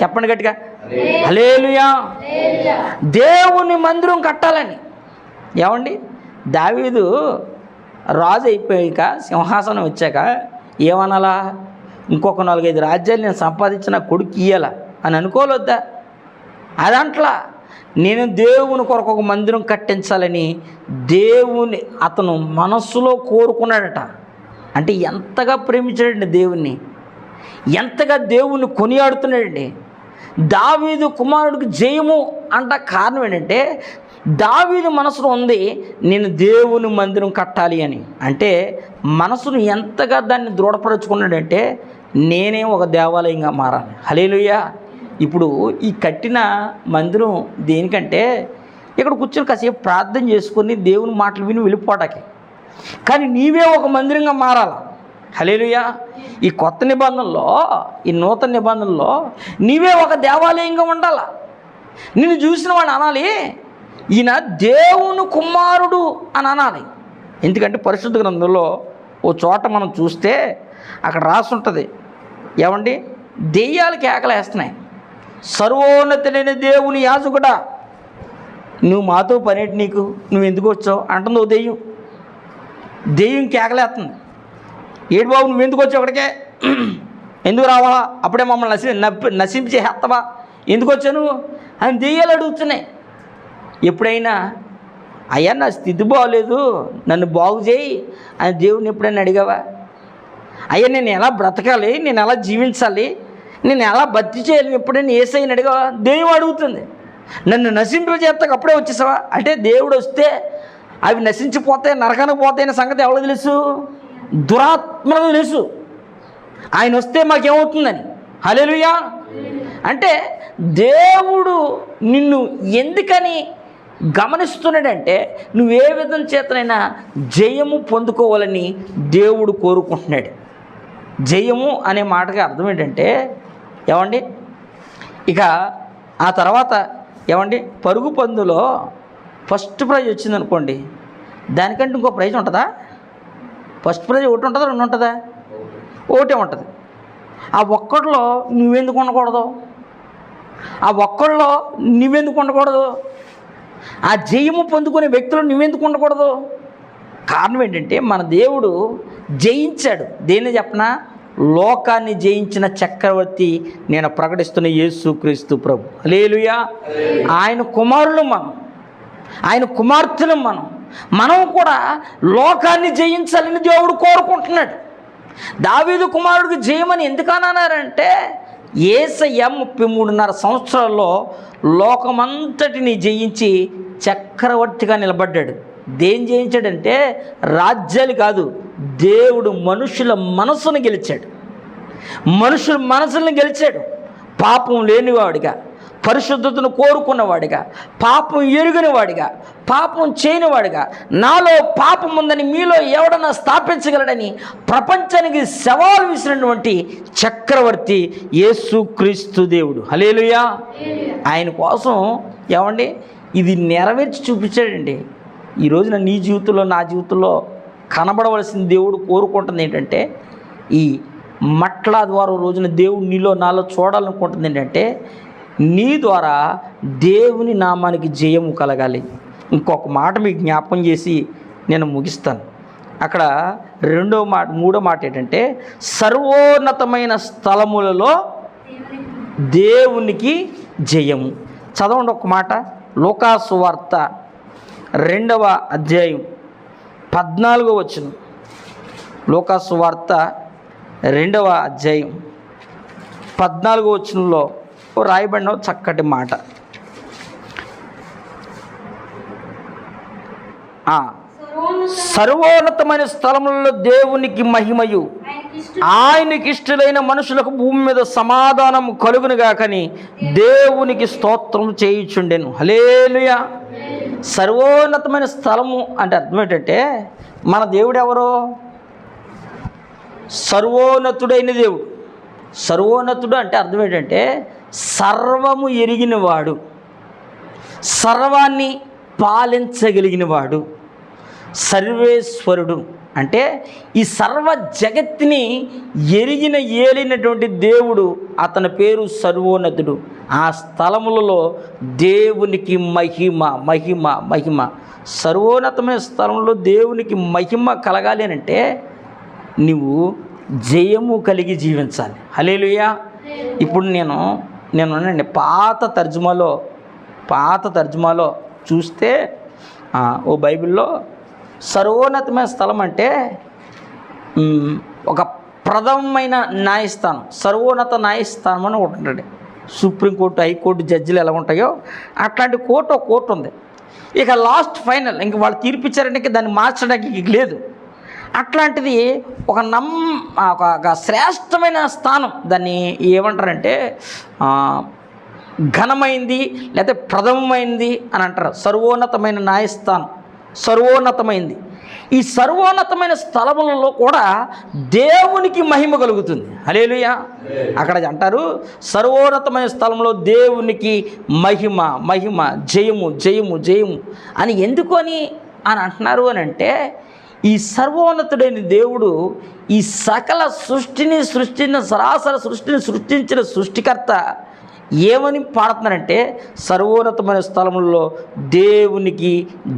చెప్పండి గట్టిగా, హల్లెలూయా. దేవుని మందిరం కట్టాలని. ఏమండి, దావీదు రాజు అయిపోయాక, సింహాసనం వచ్చాక ఏమనాలా? ఇంకొక 4-5 రాజ్యాలు నేను సంపాదించిన కొడుకు ఇయ్యాల అని అనుకోవద్దా? అదంట్లా నేను దేవుని కొరకు ఒక మందిరం కట్టించాలని దేవుని అతను మనస్సులో కోరుకున్నాడట. అంటే ఎంతగా ప్రేమించాడండి దేవుణ్ణి, ఎంతగా దేవుణ్ణి కొనియాడుతున్నాడండి. దావీదు కుమారుడికి జయము అంట కారణం ఏంటంటే, దావీదు మనసులో ఉంది నేను దేవుని మందిరం కట్టాలి అని. అంటే మనసును ఎంతగా దాన్ని దృఢపరుచుకున్నాడంటే, నేనే ఒక దేవాలయంగా మారాలి. హల్లెలూయా. ఇప్పుడు ఈ కట్టిన మందిరం దేనికంటే, ఇక్కడ కూర్చొని కాసేపు ప్రార్థన చేసుకొని దేవుని మాటలు విని వెళ్ళిపోవటానికి. కానీ నీవే ఒక మందిరంగా మారాలి. హల్లెలూయా. ఈ కొత్త నిబంధనలో, ఈ నూతన నిబంధనలో నీవే ఒక దేవాలయంగా ఉండాల. నిన్ను చూసిన వాడు అనాలి, ఈయన దేవుని కుమారుడు అని అనాలి. ఎందుకంటే పరిశుద్ధ గ్రంథంలో ఓ చోట మనం చూస్తే అక్కడ రాసి ఉంటుంది, ఏమండి, దెయ్యాలు కేకలేస్తున్నాయి, సర్వోన్నతుడైన దేవుని యాజకుడా నువ్వు మాతో పనేటి, నీకు నువ్వు ఎందుకు వచ్చావు అంటుంది ఓ దెయ్యం కేకలేస్తుంది. ఏడు బాబు నువ్వు ఎందుకు వచ్చావు అక్కడికే, ఎందుకు రావాలా, అప్పుడే మమ్మల్ని నశించేస్తావా, ఎందుకు వచ్చాను అని దెయ్యాలు అడుగుతున్నాయి. ఎప్పుడైనా అయ్యా నా స్థితి బాగోలేదు నన్ను బాగు చేయి అని దేవుడిని ఎప్పుడైనా అడిగావా? అయ్యా నేను ఎలా బ్రతకాలి, నేను ఎలా జీవించాలి, నేను ఎలా భక్తి చేయాలి ఎప్పుడైనా యేసయ్యని అడిగావా? దెయ్యం అడుగుతుంది. నన్ను నశింపజేస్తాక అప్పుడే వచ్చేసావా అంటే, దేవుడు వస్తే అవి నశించిపోతాయి, నరకానికి పోతాయనే సంగతి ఎవరు తెలుసు? దురాత్మలకు తెలుసు. ఆయన వస్తే మాకేమవుతుందని. హల్లెలూయా. అంటే దేవుడు నిన్ను ఎందుకని గమనిస్తున్నాడంటే, నువ్వే విధం చేతనైనా జయము పొందుకోవాలని దేవుడు కోరుకుంటున్నాడు. జయము అనే మాటకి అర్థం ఏంటంటే, ఏమండి, ఇక ఆ తర్వాత ఏమండి, పరుగు పందులో ఫస్ట్ ప్రైజ్ వచ్చిందనుకోండి, దానికంటే ఇంకో ప్రైజ్ ఉంటుందా? ఫస్ట్ ప్రైజ్ ఒకటి ఉంటుందా, రెండు ఉంటుందా? ఒకటే ఉంటుంది. ఆ ఒక్కటిలో నువ్వెందుకు ఉండకూడదు? ఆ ఒక్కడిలో నువ్వెందుకు ఉండకూడదు? ఆ జయము పొందుకునే వ్యక్తులు నువ్వెందుకు ఉండకూడదు? కారణం ఏంటంటే మన దేవుడు జయించాడు. దేన్ని చెప్పనా? లోకాన్ని జయించిన చక్రవర్తి నేను ప్రకటిస్తున్న యేసుక్రీస్తు ప్రభు. హల్లెలూయా. ఆయన కుమారులు మనం, ఆయన కుమార్తెలు మనం కూడా లోకాన్ని జయించాలని దేవుడు కోరుకుంటున్నాడు. దావీదు కుమారుడికి జయమని ఎందుకు అన్నారంటే, యేసయ్య 33.5 సంవత్సరాల్లో లోకమంతటిని జయించి చక్రవర్తిగా నిలబడ్డాడు. దేం జయించాడంటే రాజ్యాలు కాదు, దేవుడు మనుషుల మనసును గెలిచాడు. మనుషుల మనసులను గెలిచాడు. పాపం లేనివాడిగా, పరిశుద్ధతను కోరుకున్నవాడిగా, పాపం ఎరుగనివాడిగా, పాపం చేయనివాడిగా, నాలో పాపం ఉందని మీలో ఎవడన్నా స్థాపించగలడని ప్రపంచానికి సవాలు విసిరినటువంటి చక్రవర్తి యేసుక్రీస్తు దేవుడు. హల్లెలూయా. ఆయన కోసం ఏమండి ఇది నెరవేర్చి చూపించాడండి. ఈ రోజున నీ జీవితంలో, నా జీవితంలో కనబడవలసిన దేవుడు కోరుకుంటుంది ఏంటంటే, ఈ మట్ల ద్వారా రోజున దేవుడు నీలో నాలో చూడాలనుకుంటుంది ఏంటంటే, నీ ద్వారా దేవుని నామానికి జయము కలగాలి. ఇంకొక మాట మీకు జ్ఞాపకం చేసి నేను ముగిస్తాను. అక్కడ మూడో మాట ఏంటంటే, సర్వోన్నతమైన స్థలములలో దేవునికి జయము. చదవండి ఒక మాట, లూకాసు వార్త 2వ అధ్యాయం 14వ వచనం. లూకాసు వార్త 2వ అధ్యాయం 14వ వచనంలో రాయబడిన చక్కటి మాట. సర్వోన్నతమైన స్థలములలో దేవునికి మహిమయు, ఆయనకి ఇష్టలైన మనుషులకు భూమి మీద సమాధానం కలుగునుగాకని దేవునికి స్తోత్రం చేయుచుండెను. హల్లెలూయా. సర్వోన్నతమైన స్థలము అంటే అర్థం ఏంటంటే, మన దేవుడు ఎవరో? సర్వోన్నతుడైన దేవుడు. సర్వోన్నతుడు అంటే అర్థం ఏంటంటే సర్వము ఎరిగినవాడు, సర్వాన్ని పాలించగలిగినవాడు, సర్వేశ్వరుడు. అంటే ఈ సర్వ జగత్తుని ఏలినటువంటి దేవుడు, అతని పేరు సర్వోన్నతుడు. ఆ స్థలములలో దేవునికి మహిమ మహిమ మహిమ. సర్వోన్నతమైన స్థలంలో దేవునికి మహిమ కలగాలి అని అంటే నువ్వు జయము కలిగి జీవించాలి. హల్లెలూయా. ఇప్పుడు నేను పాత తర్జుమాలో చూస్తే ఓ బైబిల్లో సర్వోన్నతమైన స్థలం అంటే ఒక ప్రథమమైన న్యాయస్థానం, సర్వోన్నత న్యాయస్థానం అని ఒకటి ఉంటుంది. సుప్రీంకోర్టు, హైకోర్టు జడ్జిలు ఎలా ఉంటాయో అట్లాంటి కోర్టు ఉంది. ఇక లాస్ట్ ఫైనల్, ఇంక వాళ్ళు తీర్పిచ్చారంటే దాన్ని మార్చడానికి లేదు. అట్లాంటిది ఒక శ్రేష్టమైన స్థానం. దాన్ని ఏమంటారంటే ఘనమైంది లేకపోతే ప్రథమమైంది అని అంటారు. సర్వోన్నతమైన న్యాయస్థానం సర్వోన్నతమైంది. ఈ సర్వోన్నతమైన స్థలములలో కూడా దేవునికి మహిమ కలుగుతుంది. హల్లెలూయా. అక్కడ అంటారు సర్వోన్నతమైన స్థలంలో దేవునికి మహిమ మహిమ, జయము జయము జయము అని. ఎందుకని అని అంటున్నారు అని అంటే, ఈ సర్వోన్నతుడైన దేవుడు ఈ సకల సృష్టిని సరాసర సృష్టిని సృష్టించిన సృష్టికర్త ఏమని పాడుతున్నారంటే, సర్వోన్నతమైన స్థలములలో దేవునికి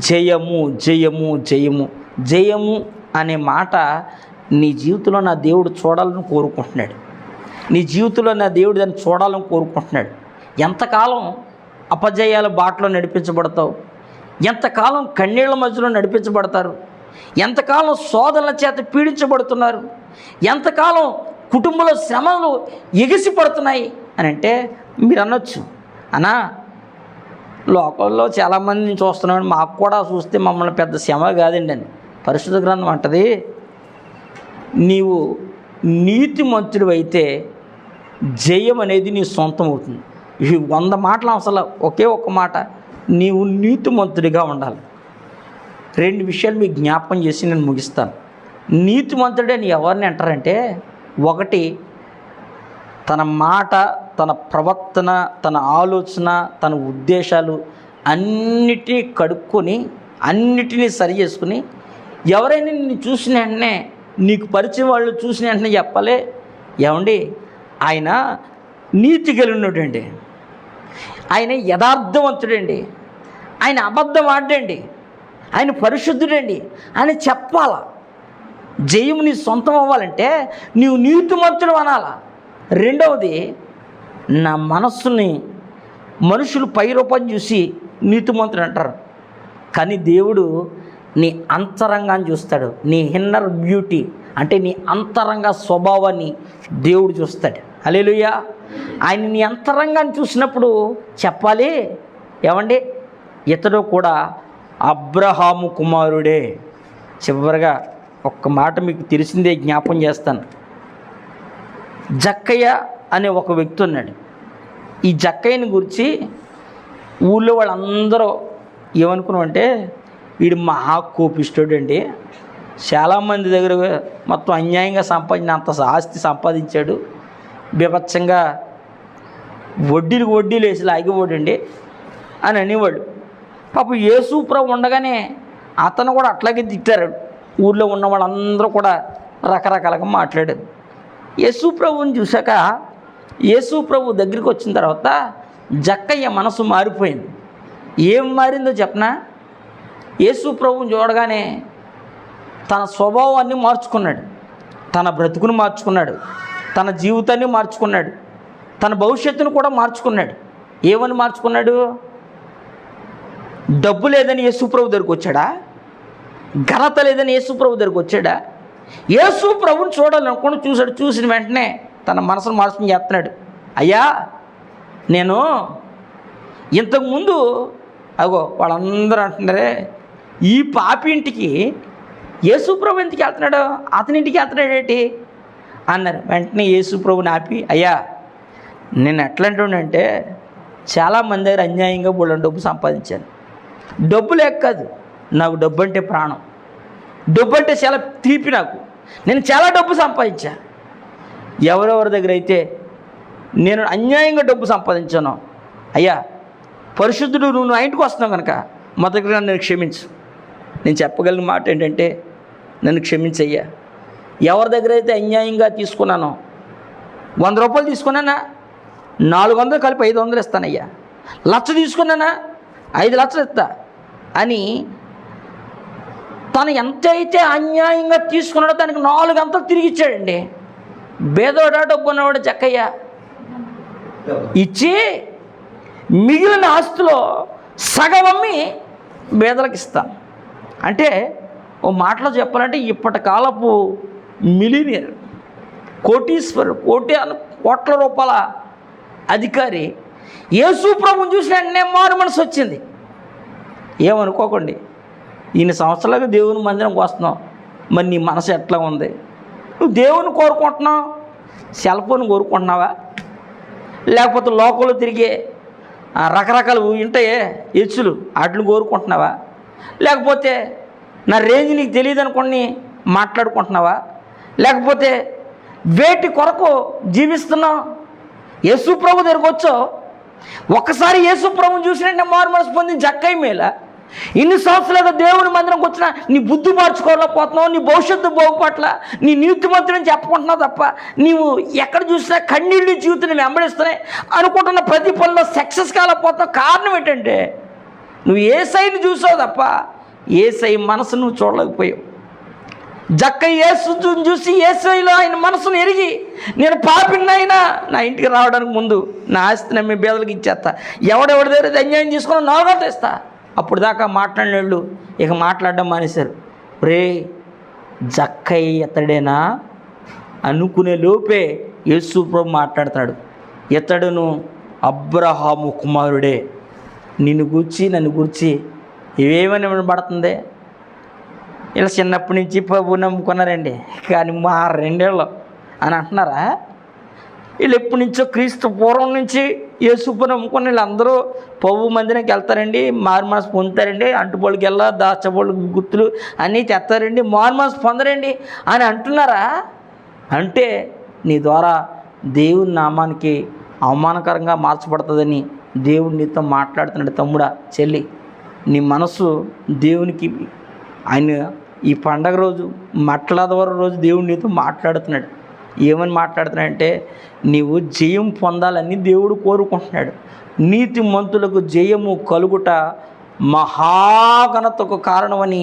జయము జయము జయము. జయము అనే మాట నీ జీవితంలో నా దేవుడు చూడాలని కోరుకుంటున్నాడు. నీ జీవితంలో నా దేవుడు దాన్ని చూడాలని కోరుకుంటున్నాడు. ఎంతకాలం అపజయాల బాటలో నడిపించబడతావు? ఎంతకాలం కన్నీళ్ల మధ్యలో నడిపించబడతారు? ఎంతకాలం శోధనల చేత పీడించబడుతున్నారు? ఎంతకాలం కుటుంబంలో శ్రమలు ఎగిసిపడుతున్నాయి అని అంటే మీరు అనొచ్చు, అన్నా లోకల్లో చాలామందిని చూస్తున్నామని, మాకు కూడా చూస్తే మమ్మల్ని పెద్ద శ్రమ కాదండి అని. పరిశుద్ధ గ్రంథం అంటది, నీవు నీతిమంతుడు అయితే జయం అనేది నీ సొంతం అవుతుంది. ఇవి 100 మాటలు అసలు ఒకే ఒక్క మాట, నీవు నీతిమంతుడిగా ఉండాలి. 2 విషయాలు మీకు జ్ఞాపకం చేసి నేను ముగిస్తాను. నీతిమంతుడే అని ఎవరిని అంటారంటే, ఒకటి తన మాట తన ప్రవర్తన, తన ఆలోచన, తన ఉద్దేశాలు అన్నిటినీ కడుక్కొని అన్నిటినీ సరి చేసుకుని ఎవరైనా నిన్ను చూసిన వెంటనే, నీకు పరిచయం వాళ్ళు చూసిన వెంటనే చెప్పాలి, ఏమండి ఆయన నీతి కలిగినోడండి, ఆయన యథార్థవంతుడండి, ఆయన అబద్ధం ఆడండి, ఆయన పరిశుద్ధుడండి అని చెప్పాలా. జయం నీ సొంతం అవ్వాలంటే నీవు నీతిమంతుడు అనాలా. రెండవది, నా మనస్సుని మనుషులు పైరూపం చూసి నీతిమంతుడు అంటారు, కానీ దేవుడు నీ అంతరంగాన్ని చూస్తాడు. నీ ఇన్నర్ బ్యూటీ అంటే నీ అంతరంగ స్వభావాన్ని దేవుడు చూస్తాడు. హల్లెలూయా. ఆయన నీ అంతరంగాన్ని చూసినప్పుడు చెప్పాలి, ఏమండి ఇతడు కూడా అబ్రహాము కుమారుడే. చివరిగా ఒక్క మాట మీకు తెలిసిందే జ్ఞాపం చేస్తాను. జక్కయ్య అనే ఒక వ్యక్తి ఉన్నాడు. ఈ జక్కయ్యని గురించి ఊళ్ళో వాళ్ళందరూ ఏమనుకున్నామంటే, వీడు మహాకోపిష్టుడండి, చాలామంది దగ్గర మొత్తం అన్యాయంగా సంపాదించినంత ఆస్తి సంపాదించాడు, బీభత్సంగా వడ్డీలు వేసి లాగిపోడండి అని అనేవాడు. పాపం యేసు ప్రభు ఉండగానే అతను కూడా అట్లాగే తిట్టారు. ఊళ్ళో ఉన్న వాళ్ళందరూ కూడా రకరకాలుగా మాట్లాడారు. యేసు ప్రభుని చూశాక యేసు ప్రభు దగ్గరికి వచ్చిన తర్వాత జక్కయ్య మనసు మారిపోయింది. ఏం మారిందో చెప్పనా? యేసు ప్రభుని చూడగానే తన స్వభావాన్ని మార్చుకున్నాడు, తన బ్రతుకును మార్చుకున్నాడు, తన జీవితాన్ని మార్చుకున్నాడు, తన భవిష్యత్తును కూడా మార్చుకున్నాడు. ఏమని మార్చుకున్నాడు? డబ్బు లేదని యేసు ప్రభు దగ్గరికి వచ్చాడా? ఘనత లేదని యేసు ప్రభు దగ్గరికి వచ్చాడా? యేసు ప్రభుని చూడాలనుకుని చూశాడు. చూసిన వెంటనే తన మనసును మార్చుకుని చేస్తున్నాడు. అయ్యా, నేను ఇంతకుముందు అగో వాళ్ళందరూ అంటున్నారే, ఈ పాపి ఇంటికి యేసు ప్రభు ఇంటికి వెళ్తున్నాడు, అతని ఇంటికి వెళ్తున్నాడు ఏంటి అన్నారు. వెంటనే యేసు ప్రభుని ఆపి, అయ్యా నేను ఎట్లాంటుండంటే చాలామంది దగ్గర అన్యాయంగా బోళ్ళని డబ్బు సంపాదించాను. డబ్బు లేక కాదు, నాకు డబ్బు అంటే ప్రాణం, డబ్బు అంటే చాలా తీపి నాకు. నేను చాలా డబ్బు సంపాదించా. ఎవరెవరి దగ్గర అయితే నేను అన్యాయంగా డబ్బు సంపాదించాను, అయ్యా పరిశుద్ధుడు నువ్వు నా ఇంటికి వస్తున్నావు కనుక మొదటిగా నన్ను క్షమించు. నేను చెప్పగలిగిన మాట ఏంటంటే, నన్ను క్షమించయ్యా. ఎవరి దగ్గర అయితే అన్యాయంగా తీసుకున్నానో, 100 రూపాయలు తీసుకున్నానా 400 కలిపి 500 ఇస్తానయ్యా. 1,00,000 తీసుకున్నానా 5 లక్షలు ఇస్తా అని తను ఎంతైతే అన్యాయంగా తీసుకున్నాడో దానికి 4 అంతలు తిరిగి ఇచ్చాడండి. బేదోడా డబ్బు ఉన్నవాడు జక్కయ్య ఇచ్చి మిగిలిన ఆస్తులో సగం అమ్మి బేదలకు ఇస్తాను అంటే, ఓ మాటలో చెప్పాలంటే ఇప్పటి కాలపు మిలినియర్, కోటీశ్వరుడు, కోట్ల రూపాయల అధికారి యేసు ప్రభుని చూసిన వెంటనే మారు మనసు వచ్చింది. ఏమనుకోకండి, ఇన్ని సంవత్సరాలుగా దేవుని మందిరంకి వస్తున్నావు, మరి నీ మనసు ఎట్లా ఉంది? నువ్వు దేవుని కోరుకుంటున్నావు, సెల్ ఫోన్ కోరుకుంటున్నావా? లేకపోతే లోకంలో తిరిగే రకరకాలు ఉంటాయే హెచ్చులు, వాటిని కోరుకుంటున్నావా? లేకపోతే నా రేంజ్ నీకు తెలియదు అనుకోని మాట్లాడుకుంటున్నావా? లేకపోతే వేటి కొరకు జీవిస్తున్నావు? యేసు ప్రభు దగ్గరకు వచ్చావు, ఒక్కసారి యేసు ప్రభుని చూసినట్టే మారు మనసు పొంది జక్కయ్య మేల. ఇన్ని సంవత్సరాలుగా దేవుని మందిరంకి వచ్చినా నీ బుద్ధి మార్చుకోలేకపోతున్నావు, నీ భవిష్యత్తు బాగుపట్ల నీ నీతిమంతుడని చెప్పుకుంటున్నావు తప్ప నీవు ఎక్కడ చూసినా కన్నీళ్ళు జీవితాన్ని వెంబడిస్తున్నాయి అనుకుంటున్న ప్రతి పనిలో సక్సెస్ కాలేకపోతున్నావు. కారణం ఏంటంటే నువ్వు యేసయ్యని చూసావు తప్ప యేసయ్య మనసు నువ్వు చూడలేకపోయావు. జక్కయ్య యేసుని చూసి యేసయ్యలో ఆయన మనసును ఎరిగి, నేను పాపినైనా నా ఇంటికి రావడానికి ముందు నా ఆస్తి నమ్మి బేదలకు ఇచ్చేస్తా, ఎవడెవడి దగ్గర అన్యాయం తీసుకుని 4 తెస్తా. అప్పుడు దాకా మాట్లాడిన వాళ్ళు ఇక మాట్లాడడం మానేశారు. రే జక్కయ్య ఇతడేనా అనుకునే లోపే యేసు ప్రభు మాట్లాడుతున్నాడు, ఇతడును అబ్రహాము కుమారుడే. నిన్ను గూర్చి నన్ను గూర్చి ఇవేమని వినబడుతుంది? ఇలా చిన్నప్పటి నుంచి ప్రభు నమ్ముకున్నారండి, కానీ మా 2 ఏళ్ళు అని అంటున్నారా? వీళ్ళు ఎప్పటి నుంచో క్రీస్తు పూర్వం నుంచి యేసు నమ్ముకుని వీళ్ళందరూ ప్రభు మందిరానికి వెళ్తారండి, మారు మనసు పొందుతారండి, అంటుబోళ్ళకి వెళ్ళా దాచబోళ్ళకి గుర్తులు అన్నీ తెస్తారండి, మారు మనసు పొందరండి అని అంటున్నారా? అంటే నీ ద్వారా దేవుని నామానికి అవమానకరంగా మార్చబడుతుందని దేవుడు నీతో మాట్లాడుతున్నాడు. తమ్ముడా, చెల్లి, నీ మనసు దేవునికి ఆయన ఈ పండగ రోజు మట్లాదవరం రోజు దేవుడు నీతో మాట్లాడుతున్నాడు. ఏమని మాట్లాడుతున్నాడంటే, నీవు జయం పొందాలని దేవుడు కోరుకుంటున్నాడు. నీతిమంతులకు జయము కలుగుట మహాఘనతకు కారణమని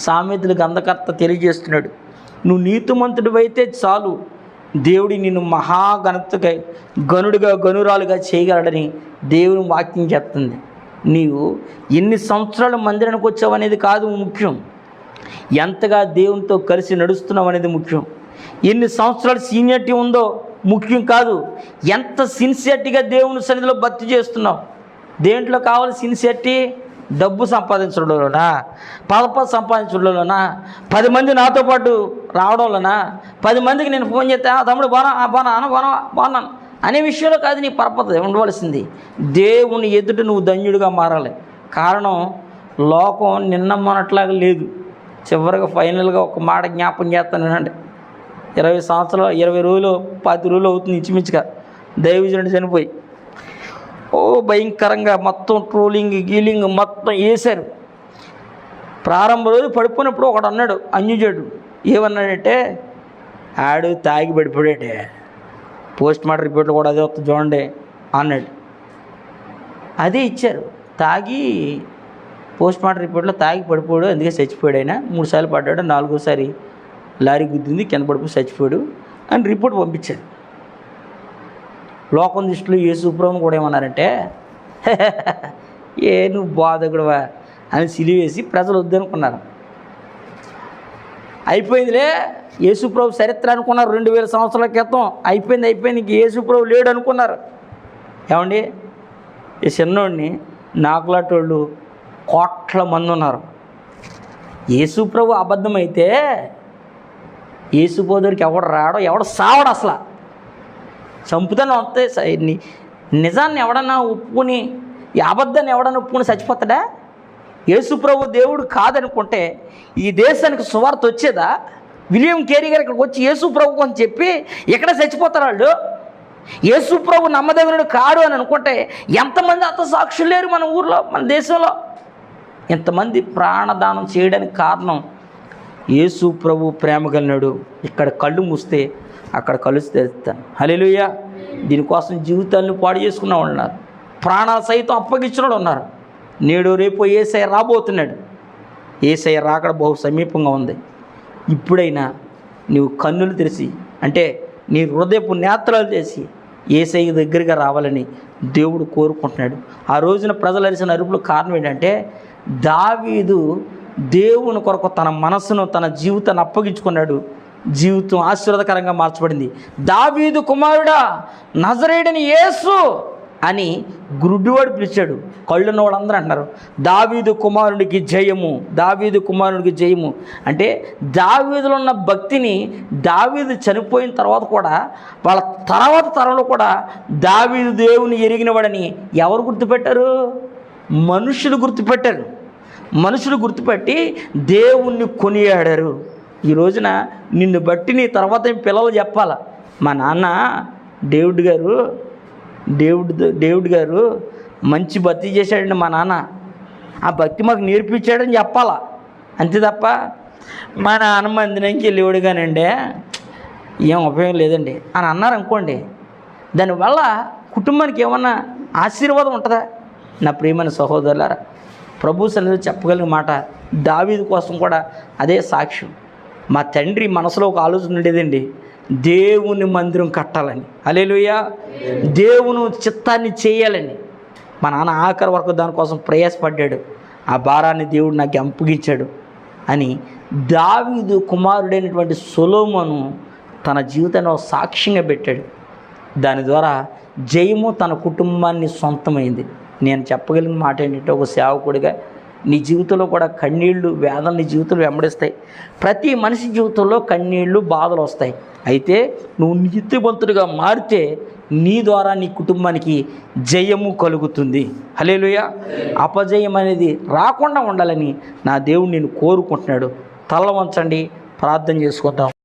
సామెతల గ్రంథకర్త తెలియజేస్తున్నాడు. నువ్వు నీతిమంతుడివైతే చాలు, దేవుడి నిన్ను మహాఘనతగా గనురాలుగా చేయగలడని దేవుని వాక్యం చెప్తుంది. నీవు ఎన్ని సంవత్సరాలు మందిరానికి వచ్చావు అనేది కాదు ముఖ్యం, ఎంతగా దేవునితో కలిసి నడుస్తున్నావు అనేది ముఖ్యం. ఎన్ని సంవత్సరాలు సీనియారిటీ ఉందో ముఖ్యం కాదు, ఎంత సిన్సియారిటీగా దేవుని సన్నిధిలో భక్తి చేస్తున్నావు. దేంట్లో కావాలి సిన్సియారిటీ? డబ్బు సంపాదించడంలోనా, పదప సంపాదించడంలోనా, 10 మంది నాతో పాటు రావడంలోనా, 10 మందికి నేను ఫోన్ చేస్తే తమ్ముడు బాగున్నాను అనే విషయంలో కాదు నీ పరపతి ఉండవలసింది. దేవుని ఎదుట నువ్వు ధన్యుడిగా మారాలి. కారణం, లోకం నిన్న మొన్నట్లాగా లేదు. చివరిగా ఫైనల్గా ఒక మాట జ్ఞాపకం చేస్తానండి. 20 సంవత్సరాలు 20 రోజులు 10 రోజులు అవుతుంది ఇంచుమించుగా దైవజనుడు చనిపోయి. భయంకరంగా మొత్తం ట్రోలింగ్ గీలింగ్ మొత్తం వేశారు. ప్రారంభ రోజు పడిపోయినప్పుడు ఒకడు అన్నాడు, అన్యుజుడు. ఏమన్నాడంటే, ఆడు తాగి పడిపోయాడే, పోస్ట్ మార్టం రిపోర్ట్లు కూడా అదే వస్తుంది చూడండి అన్నాడు. అదే ఇచ్చారు. తాగి పోస్ట్ మార్టం రిపోర్ట్లో తాగి పడిపోయాడు, అందుకే చచ్చిపోయాడు. ఆయన 3 సార్లు పడ్డాడు, 4వసారి లారీ గుద్దింది, కింద పడిపోయి చచ్చిపోయాడు అని రిపోర్ట్ పంపించాడు. లోకం దృష్టిలో యేసుప్రభుని కూడా ఏమన్నారంటే, నువ్వు బాధకుడువా అని సిలివేసి ప్రజలు వద్దనుకున్నారు. అయిపోయిందిలే, యేసుప్రభు చరిత్ర అనుకున్నారు. 2000 సంవత్సరాల క్రితం అయిపోయింది. ఇంక యేసుప్రభు లేడు అనుకున్నారు. ఏమండి, ఈ చిన్నోడిని నాకులాటోళ్ళు కోట్ల మంది ఉన్నారు. యేసుప్రభు అబద్ధమైతే యేసుప్రభు దగ్గరికి ఎవడు రాడో, ఎవడు సావడు. అసలు చంపుతాను వస్తే నిజాన్ని ఎవడన్నా ఒప్పుకుని, ఈ అబద్ధాన్ని ఎవడన్నా ఒప్పుకుని చచ్చిపోతాడా? యేసుప్రభు దేవుడు కాదనుకుంటే ఈ దేశానికి సువార్త వచ్చేదా? విలియం కేరీ గారు ఇక్కడికి వచ్చి యేసుప్రభు అని చెప్పి ఇక్కడ చచ్చిపోతారు వాళ్ళు. యేసుప్రభు నమ్మదగినడు కాడు అని అనుకుంటే ఎంతమంది అంత సాక్షులు లేరు మన ఊర్లో, మన దేశంలో. ఎంతమంది ప్రాణదానం చేయడానికి కారణం యేసుప్రభు ప్రేమ కలిగినాడు. ఇక్కడ కళ్ళు మూస్తే అక్కడ కళ్ళు తెరుస్తాను. హల్లెలూయా. దీనికోసం జీవితాలను పాడు చేసుకున్న వాళ్ళు ఉన్నారు, ప్రాణాలు సైతం అప్పగించిన వాళ్ళు ఉన్నారు. నేడు రేపు యేసయ్య రాబోతున్నాడు. యేసయ్య రాకడ బహు సమీపంగా ఉంది. ఇప్పుడైనా నీవు కన్నులు తెరిచి, అంటే నీ హృదయపు నేత్రాలు చేసి యేసయ్య దగ్గరగా రావాలని దేవుడు కోరుకుంటున్నాడు. ఆ రోజున ప్రజలు అరిసిన అరుపులు కారణం ఏంటంటే, దావీదు దేవుని కొరకు తన మనసును, తన జీవితాన్ని అప్పగించుకున్నాడు. జీవితం ఆశీర్వాదకరంగా మార్చబడింది. దావీదు కుమారుడా, నజరేయుడైన యేసు అని గురుడివాడు పిలిచాడు. కళ్ళున్న వాళ్ళందరూ అంటున్నారు, దావీదు కుమారుడికి జయము, దావీదు కుమారుడికి జయము. అంటే దావీదులో ఉన్న భక్తిని దావీదు చనిపోయిన తర్వాత కూడా, వాళ్ళ తర్వాత తరంలో కూడా దావీదు దేవుని ఎరిగినవాడని ఎవరు గుర్తుపెట్టారు? మనుషులు గుర్తుపెట్టారు. మనుషులు గుర్తుపెట్టి దేవుణ్ణి కొనియాడారు. ఈ రోజున నిన్ను బట్టి నీ తర్వాత పిల్లలు చెప్పాలా, మా నాన్న డేవిడ్ గారు మంచి భక్తి చేశాడండి మా నాన్న, ఆ భక్తి మాకు నేర్పించాడని చెప్పాలా. అంతే తప్ప మా నాన్న మందిరానికి వెళ్ళేవాడు కానండి, ఏం ఉపయోగం లేదండి అని అన్నారనుకోండి, దానివల్ల కుటుంబానికి ఏమన్నా ఆశీర్వాదం ఉంటుందా? నా ప్రియమైన సహోదరులారా, ప్రభు సన్నిధిలో చెప్పగలిగిన మాట దావీదు కోసం కూడా అదే సాక్ష్యం. మా తండ్రి మనసులో ఒక ఆలోచన ఉండేదండి, దేవుని మందిరం కట్టాలని. హల్లెలూయా. దేవుని చిత్తాన్ని చేయాలని. మా నాన్న ఆఖరి వరకు దానికోసం ప్రయాసపడ్డాడు. ఆ భారాన్ని దేవుడు నాకు అప్పగించాడు అని దావీదు కుమారుడైనటువంటి సొలొమోను తన జీవితాన్ని ఒక సాక్ష్యంగా పెట్టాడు. దాని ద్వారా జయము తన కుటుంబాన్ని సొంతమైంది. నేను చెప్పగలిగిన మాట ఏంటంటే, ఒక సేవకుడిగా నీ జీవితంలో కూడా కన్నీళ్ళు, వేదనలు నీ జీవితంలో వెంబడిస్తాయి. ప్రతి మనిషి జీవితంలో కన్నీళ్ళు, బాధలు వస్తాయి. అయితే నువ్వు నీతిమంతుడిగా మారితే నీ ద్వారా నీ కుటుంబానికి జయము కలుగుతుంది. హల్లెలూయా. అపజయం అనేది రాకుండా ఉండాలని నా దేవుడు నేను కోరుకుంటున్నాడు. తల వంచండి, ప్రార్థన చేసుకుందాం.